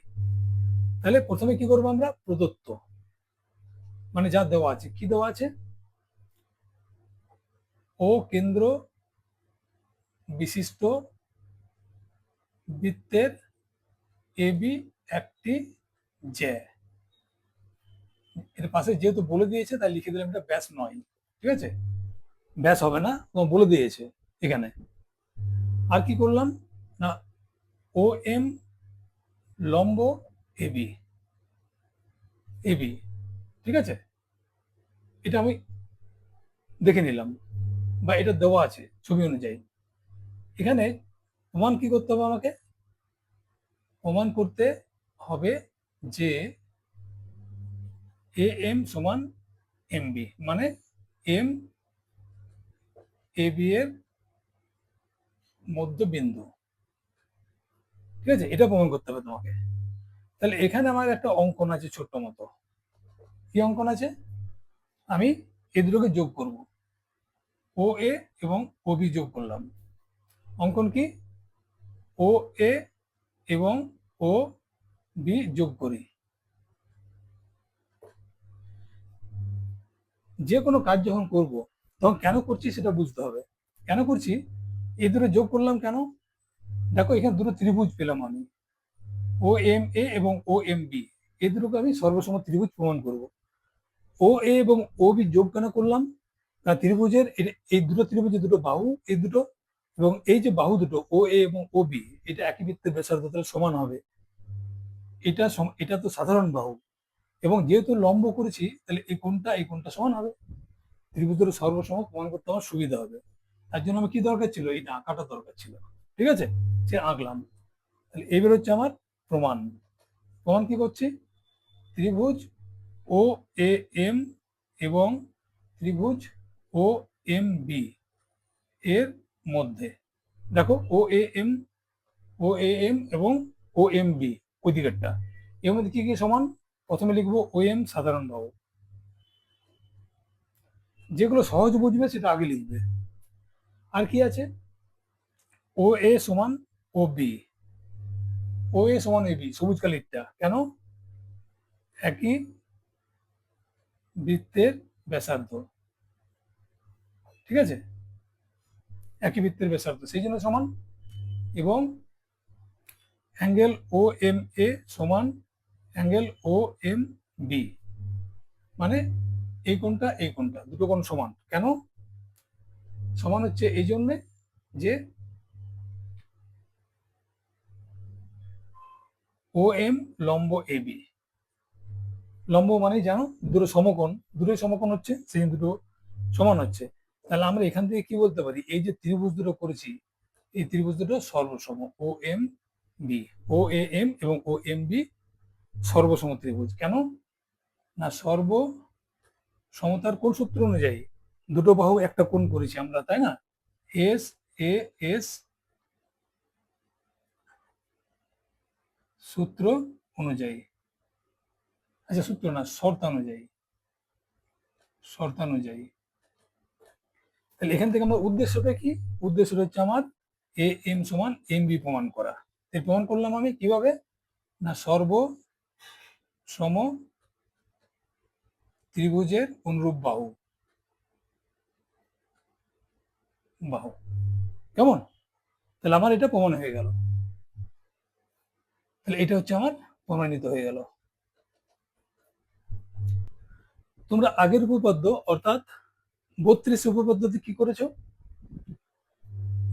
তাহলে প্রথমে কি করবো আমরা? প্রদত্ত মানে যা দেওয়া আছে, কি দেওয়া আছে? ও কেন্দ্র বিশিষ্ট বৃত্তের এ বি একটি জ্যা। এর পাশে যেহেতু বলে দিয়েছে তাই লিখে দিলাম এটা ব্যাস নয়, ঠিক আছে? ব্যাস হবে না, তোমার বলে দিয়েছে এখানে। আর কি করলাম না, ও এম লম্ব এবি, এবি, ঠিক আছে? এটা আমি দেখে নিলাম, বা এটা দেওয়া আছে ছবি অনুযায়ী। এখানে প্রমাণ কি করতে হবে আমাকে? প্রমাণ করতে হবে যে এ এম সমান এম বি, মানে এম এ বি এর মধ্যবিন্দু, ঠিক আছে? এটা প্রমাণ করতে হবে তোমাকে। তাহলে এখানে আমার একটা অঙ্কন আছে ছোট্ট মতো। কি অঙ্কন আছে? আমি এ দুটোকে যোগ করব, ও এ এবং ও বি যোগ করলাম। অঙ্কন কি? ও এ এবং ও বি যোগ করি। যে কোনো কাজ যখন করব তখন কেন করছি সেটা বুঝতে হবে। কেন করছি? এই দুটো যোগ করলাম কেন? দেখো এখানে দুটো ত্রিভুজ পেলাম আমি, ও এম এ এবং ও এম বি। এই দুটোকে আমি সর্বসম ত্রিভুজ প্রমাণ করব। ও এ এবং ও বি যোগ কেন করলাম? না, ত্রিভুজের এই দুটো ত্রিভুজের দুটো বাহু, এই দুটো, এবং এই যে বাহু দুটো ও এ এবং ও বি, এটা একই বৃত্তের ব্যাসার্ধ, তাহলে সমান হবে। এটা তো সাধারণ বাহু, এবং যেহেতু লম্ব করেছি তাহলে এই কোণটা সমান হবে। ত্রিভুজের সর্বসম প্রমাণ করতে আমার সুবিধা হবে। তার জন্য আমার কি দরকার ছিল? এটা আঁকাটা দরকার ছিল, ঠিক আছে? সে আঁকলাম। তাহলে এবার হচ্ছে আমার প্রমাণ। প্রমাণ কি করছি? ত্রিভুজ ও এ এম এবং ত্রিভুজ ও এম বি এর মধ্যে, দেখো ও এ এম এবং ও এম বি ওই দিকেরটা, এর মধ্যে কি কি সমান? প্রথমে লিখবো ও এম সাধারণ বাহু, যেগুলো সহজ বুঝবে সেটা আগে লিখবে। আর কি আছে? ও এ সমান ও বি, ও এ সমান এ বি, সবুজ কালিরটা কেন? একই বৃত্তের ব্যাসার্ধ, ঠিক আছে? একই বৃত্তের ব্যাসার্ধ, সেই জন্য সমান। এবং অ্যাঙ্গেল ও এম এ সমান অ্যাঙ্গেল ও এম বি, মানে এই কোণটা দুটো কোণ সমান। কেন সমান হচ্ছে? এই জন্যে যে ও এম লম্ব এ বি, লম্ব মানেই জানো দুটো সমকোণ, দুটোই সমকোণ হচ্ছে, সেই দুটো সমান হচ্ছে। তাহলে আমরা এখান থেকে কি বলতে পারি, এই যে ত্রিভুজ দুটো করেছি, এই ত্রিভুজ দুটো সর্বসম, O M B, O A M এবং ও এম বি সর্বসম ত্রিভুজ। কেন না, সর্ব সমতার কোন সূত্র অনুযায়ী, দুটো বাহু একটা কোণ করেছি আমরা, তাই না? এস এ এস সূত্র অনুযায়ী, আচ্ছা সূত্র না, শর্তানুযায়ী, শর্তানুযায়ী। তাহলে এখান থেকে আমার উদ্দেশ্যটা কি, উদ্দেশ্যটা হচ্ছে আমার এ এম সমান এম বি প্রমাণ করা। এই প্রমাণ করলাম আমি কিভাবে, না সর্ব সম ত্রিভুজের অনুরূপ বাহু, বাহু কেমন? তাহলে আমার এটা প্রমাণ হয়ে গেল, তাহলে এটা হচ্ছে আমার প্রমাণিত হয়ে গেল। তোমরা আগের উপপাদ্য অর্থাৎ 32 উপপাদ্যতে কি করেছো,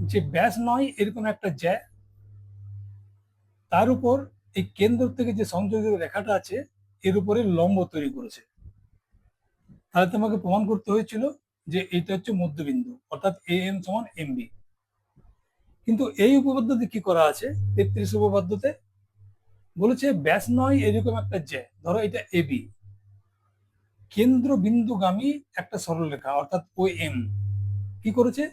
যে ব্যাস নয় এরকম একটা জ্যা, তার উপর এই কেন্দ্র থেকে যে সংযোগের রেখাটা আছে এর উপরে লম্ব তৈরি করেছে। তাহলে তোমাকে প্রমাণ করতে হয়েছিল যে এটা হচ্ছে মধ্যবিন্দু, অর্থাৎ এ এম সমান এম বি। কিন্তু এই উপপাদ্যতে কি করা আছে, 33 উপপাদ্যতে বলেছে ব্যাস নয় এরকম একটা জ্যা, ধরো এটা এ বি, কেন্দ্র বিন্দুগামী একটা সরলরেখা অর্থাৎ ও এম, কি করেছে,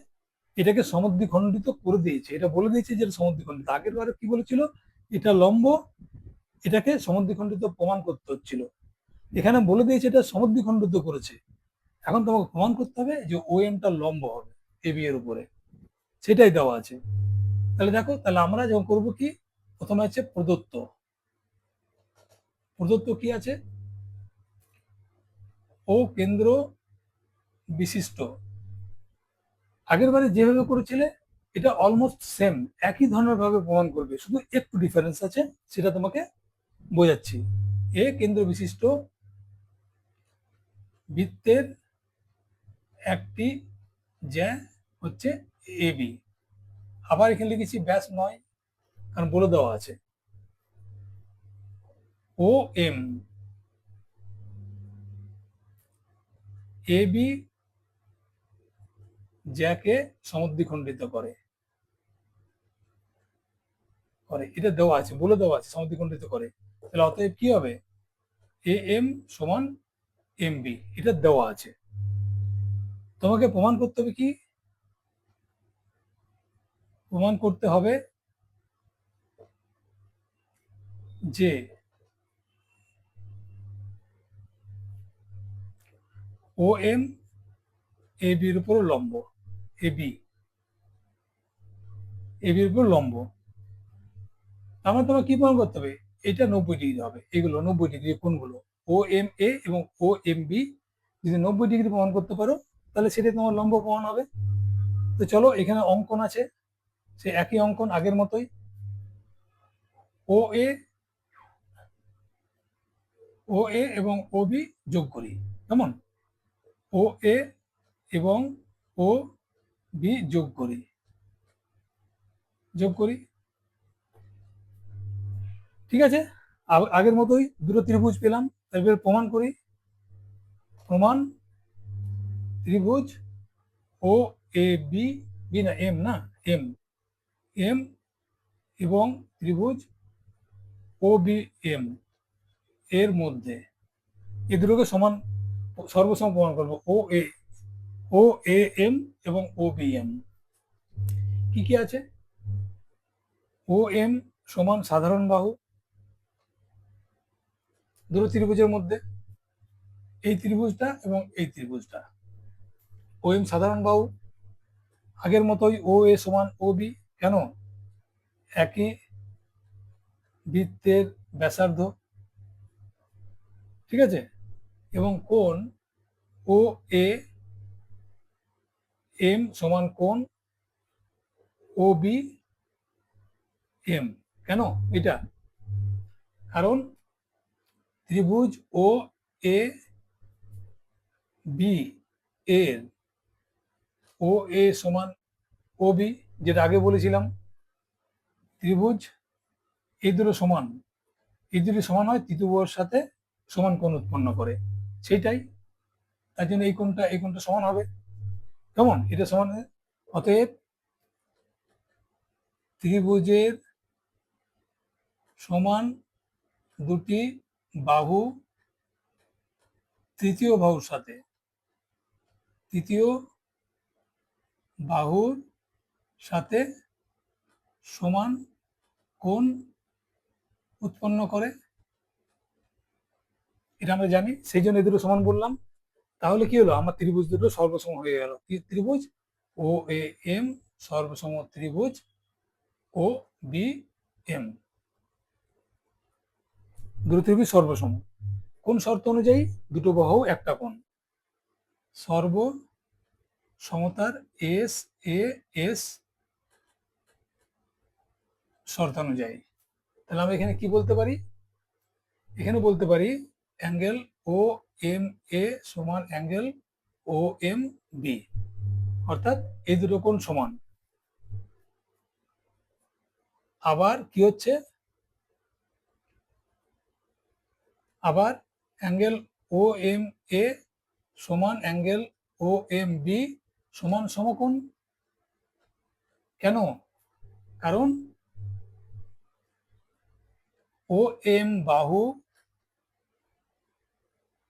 এটাকে সমদ্বিখণ্ডিত করে দিয়েছে। এটা বলে দিয়েছে যে সমদ্বিখণ্ডিত। আগের বারে কি বলেছিল, এটা লম্ব, এটাকে সমদ্বিখণ্ডিত প্রমাণ করতে হচ্ছিল। এখানে বলে দিয়েছে এটা সমদ্বিখণ্ডিত করেছে। এখন তোমাকে প্রমাণ করতে হবে যে ও এমটা লম্ব হবে এ বি এর উপরে, সেটাই দেওয়া আছে। তাহলে দেখো, তাহলে আমরা যখন করব কি, প্রথমে আছে প্রদত্ত, প্রদত্ত কি আছে, ও কেন্দ্র বিশিষ্ট। আগের বারে যেভাবে করেছিলে এটা অলমোস্ট সেম, একই ধরনের ভাবে প্রমাণ করবে, শুধু একটু ডিফারেন্স আছে, সেটা তোমাকে বোঝাচ্ছি। এ কেন্দ্র বিশিষ্ট বৃত্তের একটি জ্যা হচ্ছে এ বি। আবার এখানে লিখেছি ব্যাস নয়, কারণ বলে দেওয়া আছে। ও এম, এ বি জ্যাকে সমদ্বিখণ্ডিত করে, করে এটা দেওয়া আছে, বলে দেওয়া আছে সমদ্বিখণ্ডিত করে। তাহলে অতএব কি হবে, এ এম সমান এম বি, এটা দেওয়া আছে। তোমাকে প্রমাণ করতে হবে কি, প্রমাণ করতে হবে যে ও এম এ বির উপর লম্ব, এ বি এ বির উপর লম্ব। তার মানে তোমার কি প্রমাণ করতে হবে, এটা 90 ডিগ্রি হবে, এগুলো 90 ডিগ্রি কোণগুলো ও এম এ এবং ও এম বি, যদি 90 ডিগ্রি প্রমাণ করতে পারো তাহলে সেটাই তোমার লম্ব প্রমাণ হবে। তো চলো, এখানে অঙ্কন আছে, সে একই অঙ্কন আগের মতোই, ও এ, ও এ এবং ও বি যোগ করি, কেমন, ও এ এবং ও বি যোগ করি, যোগ করি, ঠিক আছে। আগের মতোই দুটো ত্রিভুজ পেলাম, এবার প্রমাণ করি। প্রমাণ, ত্রিভুজ ও এ বি, বি না এম, না এম, এম এবং ত্রিভুজ ও বি এম এর মধ্যে এই দুটোকে সমান, সর্বসম প্রমাণ করবো। ও এ এম এবং ও বি এম কি কি আছে, ও এম সমান সাধারণ বাহু দুটো ত্রিভুজের মধ্যে, এই ত্রিভুজটা এবং এই ত্রিভুজটা, ও এম সাধারণ বাহু। আগের মতোই ও এ সমান ও বি, কেন, একই বৃত্তের ব্যাসার্ধ, ঠিক আছে, এবং কোণ ও এ এম সমান কোণ ও বি এম। কেন এটা, কারণ ত্রিভুজ ও এ বি এর ও এ সমান ও বি, যেটা আগে বলেছিলাম, ত্রিভুজ এই দুটো সমান, এই দুটো সমান হয় তৃতীয় বাহুর সাথে সমান কোণ উৎপন্ন করে, সেইটাই। তার জন্য এই কোণটা সমান হবে, কেমন? এটা সমান। অতএব ত্রিভুজের সমান দুটি বাহু তৃতীয় বাহুর সাথে সমান কোণ উৎপন্ন করে, এটা আমরা জানি, সেই জন্য এই দুটো সমান বললাম। তাহলে কি হলো, আমার ত্রিভুজ দুটো সর্বসম হয়ে গেল। ত্রিভুজ ও এ এম সর্বসম ত্রিভুজ ও বি এম, দুটো ত্রিভুজ সর্বসম। কোন শর্ত অনুযায়ী? দুটো বাহু একটা কোণ, সর্ব সমতার এস এ এস শর্ত অনুযায়ী। তাহলে আমরা এখানে কি বলতে পারি? এখানে বলতে পারি অ্যাঙ্গেল ও এম এ সমান অ্যাঙ্গেল ও এম বি, অর্থাৎ এই দুটো কোণ সমান। আবার কি হচ্ছে, আবার অ্যাঙ্গেল ও এম এ সমান অ্যাঙ্গেল ও এম বি সমান সমকোণ। কেন? কারণ ও এম বাহু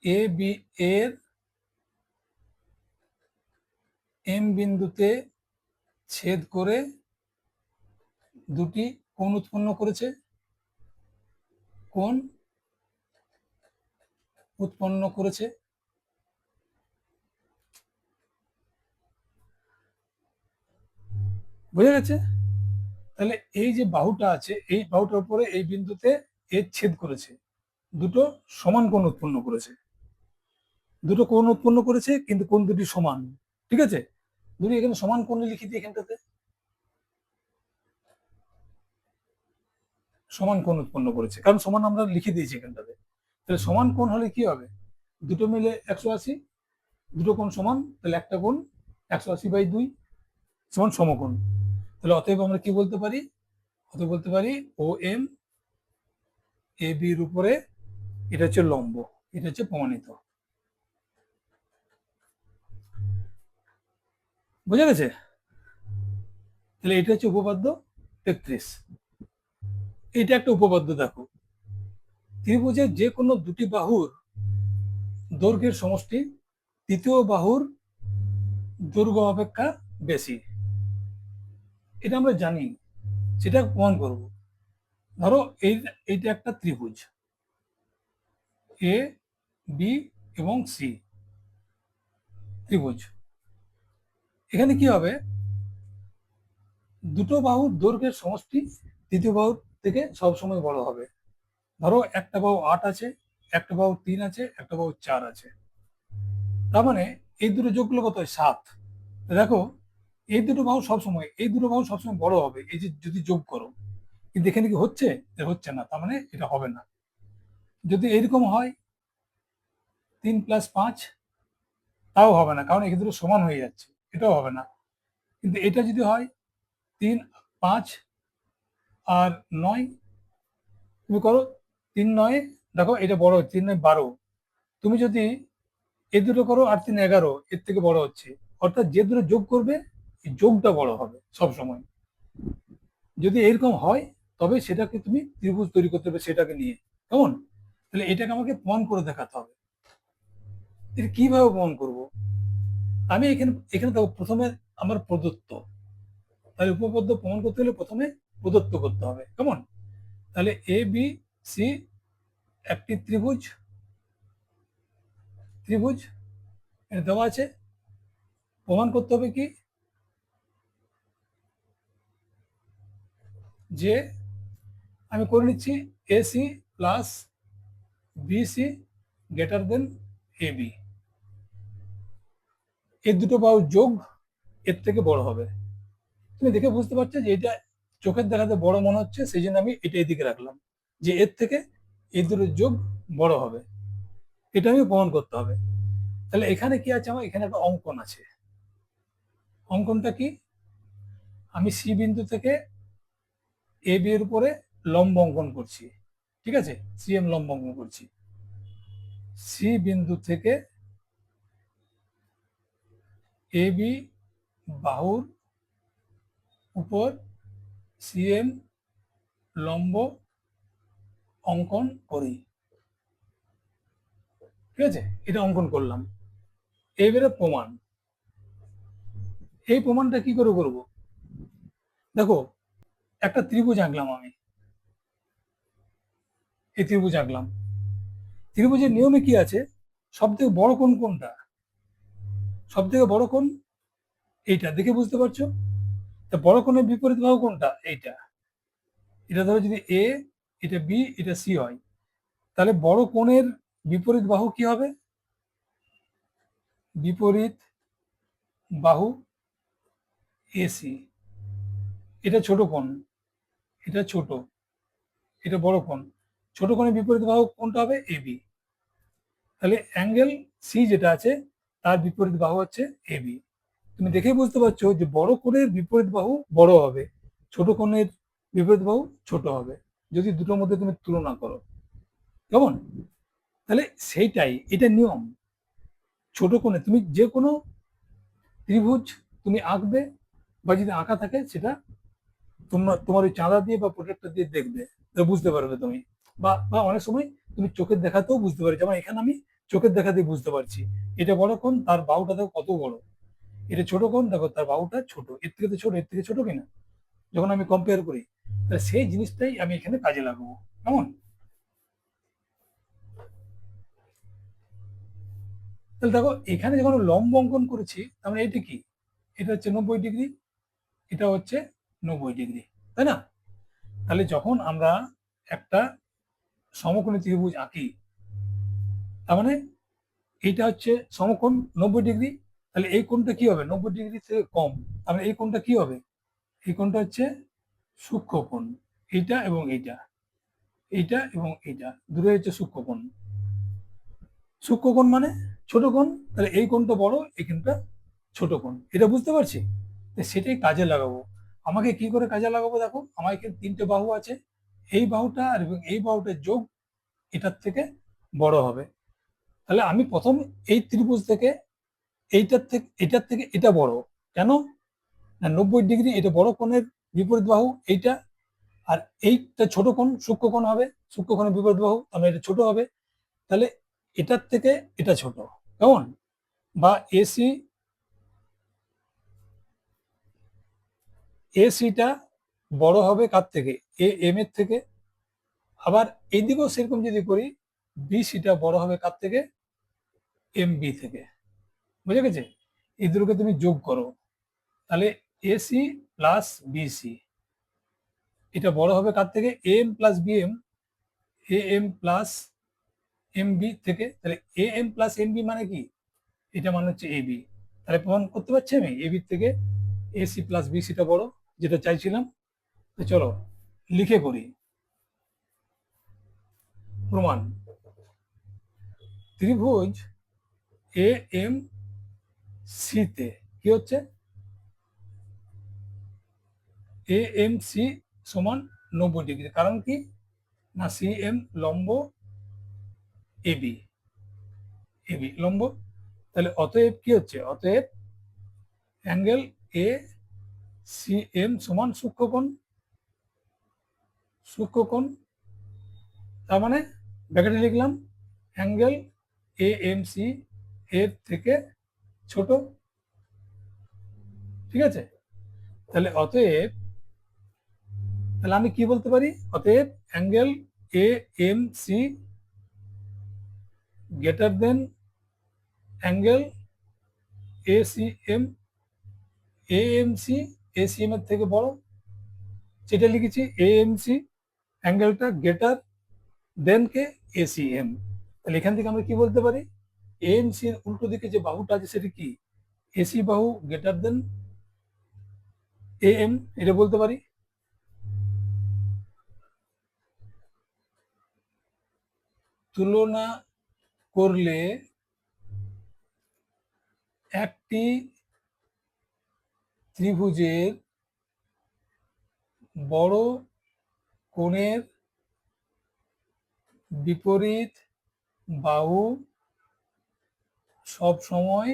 এ বি এর এম বিন্দুতে ছেদ করে দুটি কোণ উৎপন্ন করেছে, কোণ উৎপন্ন করেছে। বোঝা গেছে? তাহলে এই যে বাহুটা আছে, এই বাহুটার উপরে এই বিন্দুতে এর ছেদ করেছে, দুটো সমান কোণ উৎপন্ন করেছে, দুটো কোণ উৎপন্ন করেছে, কিন্তু কোণ দুটি সমান। ঠিক আছে, দুটি এখানে সমান কোণ লিখে দিই, এখানটাতে সমান কোণ উৎপন্ন করেছে, কারণ সমান আমরা লিখে দিয়েছি এখানটাতে। তাহলে সমান কোণ হলে কি হবে? দুটো মিলে 180, দুটো কোণ সমান, তাহলে একটা কোণ 180/2 সমান সমকোণ। তাহলে অতএব আমরা কি বলতে পারি? অতএব বলতে পারি ও এম এ বির উপরে এটা হচ্ছে লম্ব, এটা হচ্ছে প্রমাণিত। বোঝা গেছে? তাহলে এটা হচ্ছে উপপাদ্য 33। এটা একটা উপপাদ্য, দেখো, ত্রিভুজের যে কোনো দুটি বাহুর দৈর্ঘ্যের সমষ্টি তৃতীয় বাহুর দৈর্ঘ্য অপেক্ষা বেশি, এটা আমরা জানি, সেটা প্রমাণ করব। ধরো এইটা একটা ত্রিভুজ এ বি এবং সি ত্রিভুজ। এখানে কি হবে, দুটো বাহুর দৈর্ঘ্যের সমষ্টি তৃতীয় বাহুর থেকে সবসময় বড় হবে। ধরো একটা বাহু 8 আছে, একটা বাহু 3 আছে, একটা বাহু 4 আছে, তার মানে এই দুটো যোগ করলে কত হয়? 7। দেখো, এই দুটো বাহু সবসময় বড় হবে, এই যে যদি যোগ করো, কিন্তু এখানে কি হচ্ছে? হচ্ছে না, তার মানে এটা হবে না। যদি এরকম হয় 3+5, তাও হবে না, কারণ এখানে দুটো সমান হয়ে যাচ্ছে, এটাও হবে না। কিন্তু এটা যদি হয় 3, 5 আর 9, তুমি করো 3, 9, দেখো এটা বড় হচ্ছে, 3, 9, 12। তুমি যদি এই দুটো করো, 8, 3, 11, এর থেকে বড় হচ্ছে, অর্থাৎ যে দুটো যোগ করবে এই যোগটা বড় হবে সব সময়। যদি এরকম হয় তবে সেটাকে তুমি ত্রিভুজ তৈরি করতে হবে সেটাকে নিয়ে, কেমন? তাহলে এটাকে আমাকে প্রমাণ করে দেখাতে হবে। এটা কিভাবে প্রমাণ করব? আমি এখানে এখানে দেখো, প্রথমে আমার প্রদত্ত, তাহলে উপপাদ্য প্রমাণ করতে হলে প্রথমে প্রদত্ত করতে হবে, কেমন? তাহলে এ বি সি একটি ত্রিভুজ, ত্রিভুজ এটা দেওয়া আছে। প্রমাণ করতে হবে কি, যে আমি করে নিচ্ছি AC plus BC greater than AB, এই দুটো বাহু যোগ এর থেকে বড় হবে। তুমি দেখে বুঝতে পারছো যে এটা চোখের দেখাতে বড় মনে হচ্ছে, সেই জন্য আমি এটা এদিকে রাখলাম, যে এর থেকে এই দুটো যোগ বড় হবে, এটা আমি প্রমাণ করতে হবে। তাহলে এখানে কি আছে, আমার এখানে একটা অঙ্কন আছে। অঙ্কনটা কি? আমি সি বিন্দু থেকে এ বি এর উপরে লম্ব অঙ্কন করছি, ঠিক আছে, সিএম লম্ব অঙ্কন করছি। সি বিন্দু থেকে এ বি বাহুর উপর সিএম লম্ব অঙ্কন করি। ঠিক আছে, এটা অঙ্কন করলাম। এবারে প্রমাণ। এই প্রমাণটা কি করে করব? দেখো, একটা ত্রিভুজ আঁকলাম আমি, এই ত্রিভুজ আঁকলাম। ত্রিভুজের নিয়মে কি আছে, সব থেকে বড় কোণ কোনটা? সব থেকে বড় কোণ এইটা, দেখে বুঝতে পারছো? তা বড় কোণের বিপরীত বাহু কোনটা? এইটা। এটা ধরো যদি এ, এটা বি, এটা সি হয়, তাহলে বড় কোণের বিপরীত বাহু কি হবে? বিপরীত বাহু এসি। এটা ছোট কোণ, এটা ছোট, এটা বড় কোণ। ছোট কোণের বিপরীত বাহু কোনটা হবে? এবি। তাহলে অ্যাঙ্গেল সি যেটা আছে তার বিপরীত বাহু হচ্ছে এবি। তুমি দেখেই বুঝতে পারছো যে বড় কোণের বিপরীত বাহু বড় হবে, ছোট কোণের বিপরীত বাহু ছোট হবে, যদি দুটোর মধ্যে তুমি তুলনা করো। কেমন? তাহলে সেইটাই, এটা নিয়ম। ছোট কোণে তুমি যে কোনো ত্রিভুজ তুমি আঁকবে, বা যদি আঁকা থাকে সেটা তোমার ওই চাঁদা দিয়ে বা প্রোটেক্টর দিয়ে দেখবে, তো বুঝতে পারবে তুমি। বা বা অনেক সময় তুমি চোখের দেখাতেও বুঝতে পারবে। যেমন এখানে আমি চোখের দেখাতেই বুঝতে পারছি এটা বড় কোণ, তার বাহুটা দেখো কত বড়। এটা ছোট কোণ, দেখো তার বাহুটা ছোট, এর থেকে তো ছোট, এর থেকে ছোট কিনা, যখন আমি কম্পেয়ার করি। তাহলে সেই জিনিসটাই আমি এখানে কাজে লাগাবো। কেমন? তাহলে দেখো, এখানে যখন লম্ব অঙ্কন করেছি, তার মানে এটা কি? এটা হচ্ছে 90 ডিগ্রি, এটা হচ্ছে 90 ডিগ্রি, তাই না? তাহলে যখন আমরা একটা সমকোণী ত্রিভুজ আঁকি, তার মানে এইটা হচ্ছে সমকোণ 90 ডিগ্রি। তাহলে এই কোণটা কি হবে? 90 ডিগ্রি থেকে কম। তাহলে এই কোণটা কি হবে? এই কোণটা হচ্ছে সূক্ষ্ম কোণ। এইটা এবং এইটা, এইটা এবং এইটা দূরে হচ্ছে সূক্ষ্ম কোণ। সূক্ষ্ম কোণ মানে ছোট কোণ। তাহলে এই কোণটা বড়, এই কোণটা ছোট কোণ। এটা বুঝতে পারছি? সেটাই কাজে লাগাবো। আমাকে কি করে কাজে লাগাবো? দেখো, আমার এখানে তিনটে বাহু আছে, এই বাহুটা আর এবং এই বাহুটার যোগ এটার থেকে বড় হবে। তাহলে আমি প্রথম এই ত্রিভুজ থেকে এটার থেকে এটা বড়। কেন? না, 90 ডিগ্রি, এটা বড় কোণের বিপরীত বাহু এইটা, আর এইটা ছোট কোণ, সূক্ষ্ম কোণ হবে। সূক্ষ্ম কোণের বিপরীত বাহু, তাহলে এটা ছোট হবে। তাহলে এটার থেকে এটা ছোট। কেমন? বা এসি, এসিটা বড় হবে কার থেকে? এ এম এর থেকে। আবার এইদিকেও সেরকম যদি করি, বিসিটা বড় হবে কার থেকে? এম বি থেকে। বুঝে গেছে? এই দুটোকে তুমি যোগ করো, তাহলে এসি প্লাস বিসি, এটা বড় হবে কার থেকে? M plus BM, A M plus M B থেকে। তাহলে A M plus M B মানে কি? এটা মানে হচ্ছে এ বি। তাহলে প্রমাণ করতে পারছি আমি এ বি থেকে এসি প্লাস বিসিটা বড়, যেটা চাইছিলাম। তো চলো লিখে করি প্রমাণ। ত্রিভুজ এ এম সি তে কি হচ্ছে? এ এম সি সমান 90 ডিগ্রি। কারণ কি? না, সি এম লম্ব এবি, এবি লম্ব। তাহলে অতএব কি হচ্ছে? অতএব অ্যাঙ্গেল এ সি এম সমান সূক্ষ্মকোণ। সূক্ষ্মকোণ, তার মানে ব্র্যাকেটে লিখলাম অ্যাঙ্গেল এ এম সি এর থেকে ছোট। ঠিক আছে? তাহলে অতএব, তাহলে আমি কি বলতে পারি? অতএব angle A M C greater than angle A C M. A M C A C M এর থেকে বড়, সেটা লিখেছি। এ এম সি অ্যাঙ্গেলটা গ্রেটার দেন কে? A C M. তাহলে এখান থেকে আমরা কি বলতে পারি? এ এম সি এর উল্টো দিকে যে বাহুটা আছে সেটা কি? এসি বাহু গ্রেটার দেন এ এম, এটা বলতে পারি। তুলনা করলে একটি ত্রিভুজের বড় কোণের বিপরীত বাহু সব সময়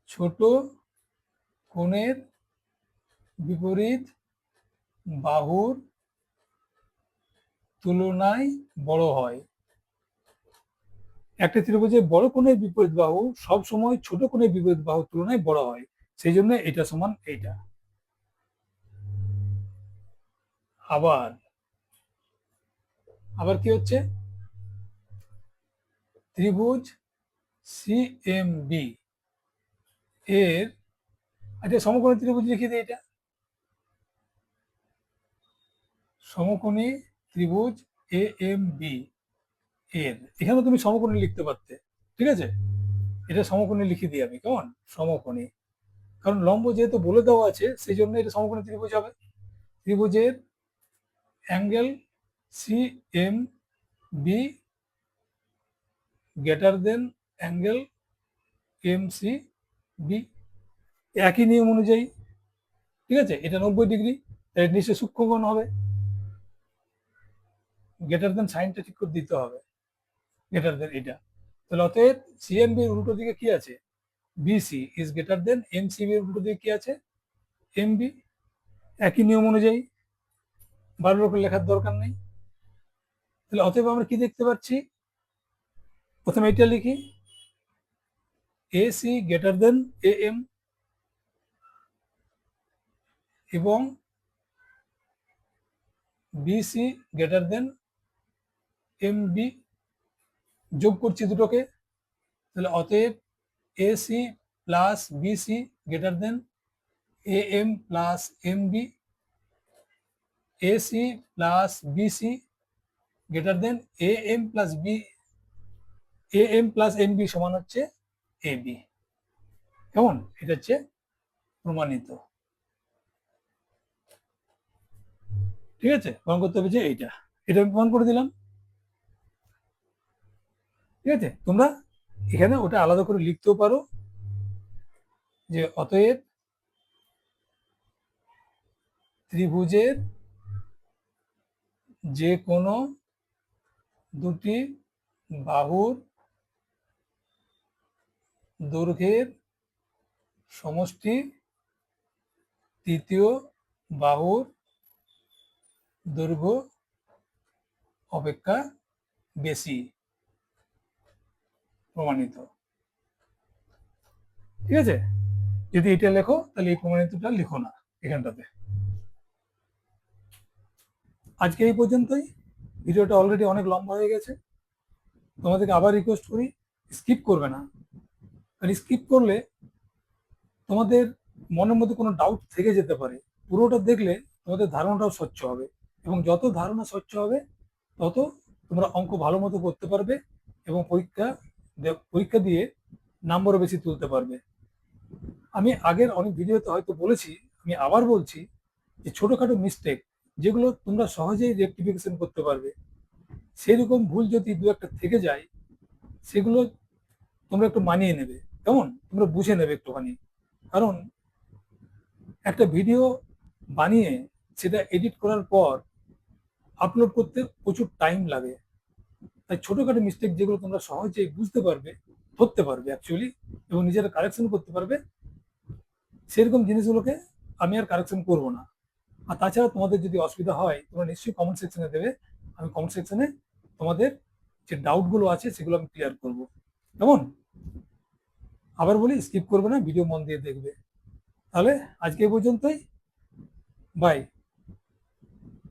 ছোট কোণের বিপরীত বাহুর তুলনায় বড় হয়। একটা ত্রিভুজের বড় কোণের বিপরীত বাহু সব সময় ছোট কোণের বিপরীত বাহুর তুলনায় বড় হয়, সেই জন্য এটা সমান এইটা। আবার আবার কি হচ্ছে, ত্রিভুজ সিএমবি এর, আচ্ছা সমকোণী ত্রিভুজ লিখে দিই, এটা সমকোণী ত্রিভুজ এএমবি এর, এখানে তুমি সমকোণী লিখতে পারতে, ঠিক আছে, এটা সমকোণী লিখে দিই আমি, কেমন, সমকোণী, কারণ লম্ব যেহেতু বলে দেওয়া আছে সেই জন্য এটা সমকোণী ত্রিভুজ হবে। ত্রিভুজের angle C M B greater than angle M C B, একই নিয়ম অনুযায়ী, ঠিক আছে, এটা 90 ডিগ্রি, তাই নিশ্চয়ই সূক্ষ্মকোণ হবে, গ্রেটার দেন সাইনটা ঠিক করে দিতে হবে, গ্রেটার দেন এটা, তাহলে অতএব সিএমবি এর উল্টো দিকে কি আছে, BC is greater than MCB এর উল্টো দিকে কি আছে, এমবি, একই নিয়ম অনুযায়ী, বারবার করে লেখার দরকার নেই। তাহলে অতএব আমরা কি দেখতে পাচ্ছি, প্রথমে এটা লিখি, AC greater than A M এবং BC greater than M B, যোগ করছি দুটোকে, তাহলে অতএব AC plus BC greater than A M plus M B, AC plus BC greater than A M plus B, A M plus M B সমান হচ্ছে A B, কেমন, এটা হচ্ছে প্রমাণিত, ঠিক আছে, প্রমাণ করতে হবে যে এইটা, এটা আমি প্রমাণ করে দিলাম, ঠিক আছে। তোমরা এখানে ওটা আলাদা করে লিখতেও পারো যে অতএব ত্রিভুজের যে কোনো দুটি বাহুর দৈর্ঘ্যের সমষ্টি তৃতীয় বাহুর দৈর্ঘ্য অপেক্ষা বেশি, প্রমাণিত, ঠিক আছে। যদি এটা লেখো তাহলে এই প্রমাণিতটা লিখো না এখানটাতে। আজকে এই পর্যন্তই, ভিডিওটা অলরেডি অনেক লম্বা হয়ে গেছে, তোমাদেরকে আবার রিকোয়েস্ট করি স্কিপ করবে না, আর স্কিপ করলে তোমাদের মনের মধ্যে কোনো ডাউট থেকে যেতে পারে, পুরোটা দেখলে তোমাদের ধারণাটাও স্বচ্ছ হবে, এবং যত ধারণা স্বচ্ছ হবে তত তোমরা অঙ্ক ভালো মতো করতে পারবে এবং পরীক্ষা দিয়ে নাম্বারও বেশি তুলতে পারবে। আমি আগের অনেক ভিডিওতে হয়তো বলেছি, আমি আবার বলছি যে ছোটখাটো মিস্টেক যেগুলো তোমরা সহজেই রেকটিফিকেশন করতে পারবে, সেরকম ভুল যদি দু একটা থেকে যায় সেগুলো তোমরা একটু মানিয়ে নেবে, কেমন, তোমরা বুঝে নেবে একটুখানি, কারণ একটা ভিডিও বানিয়ে সেটা এডিট করার পর আপলোড করতে প্রচুর টাইম লাগে, তাই ছোটখাটো মিস্টেক যেগুলো তোমরা সহজেই বুঝতে পারবে, ধরতে পারবে অ্যাকচুয়ালি, এবং নিজেরা কারেকশন করতে পারবে, সেরকম জিনিসগুলোকে আমি আর কারেকশন করবো না। আর তাছাড়া তোমাদের যদি অসুবিধা হয় তোমরা নিশ্চয়ই কমেন্ট সেকশনে দেবে, আমি কমেন্ট সেকশনে তোমাদের যে ডাউটগুলো আছে সেগুলো আমি ক্লিয়ার করবো, কেমন। আবার বলি স্কিপ করবে না, ভিডিও মন দিয়ে দেখবে। তাহলে আজকে এই পর্যন্তই, বাই।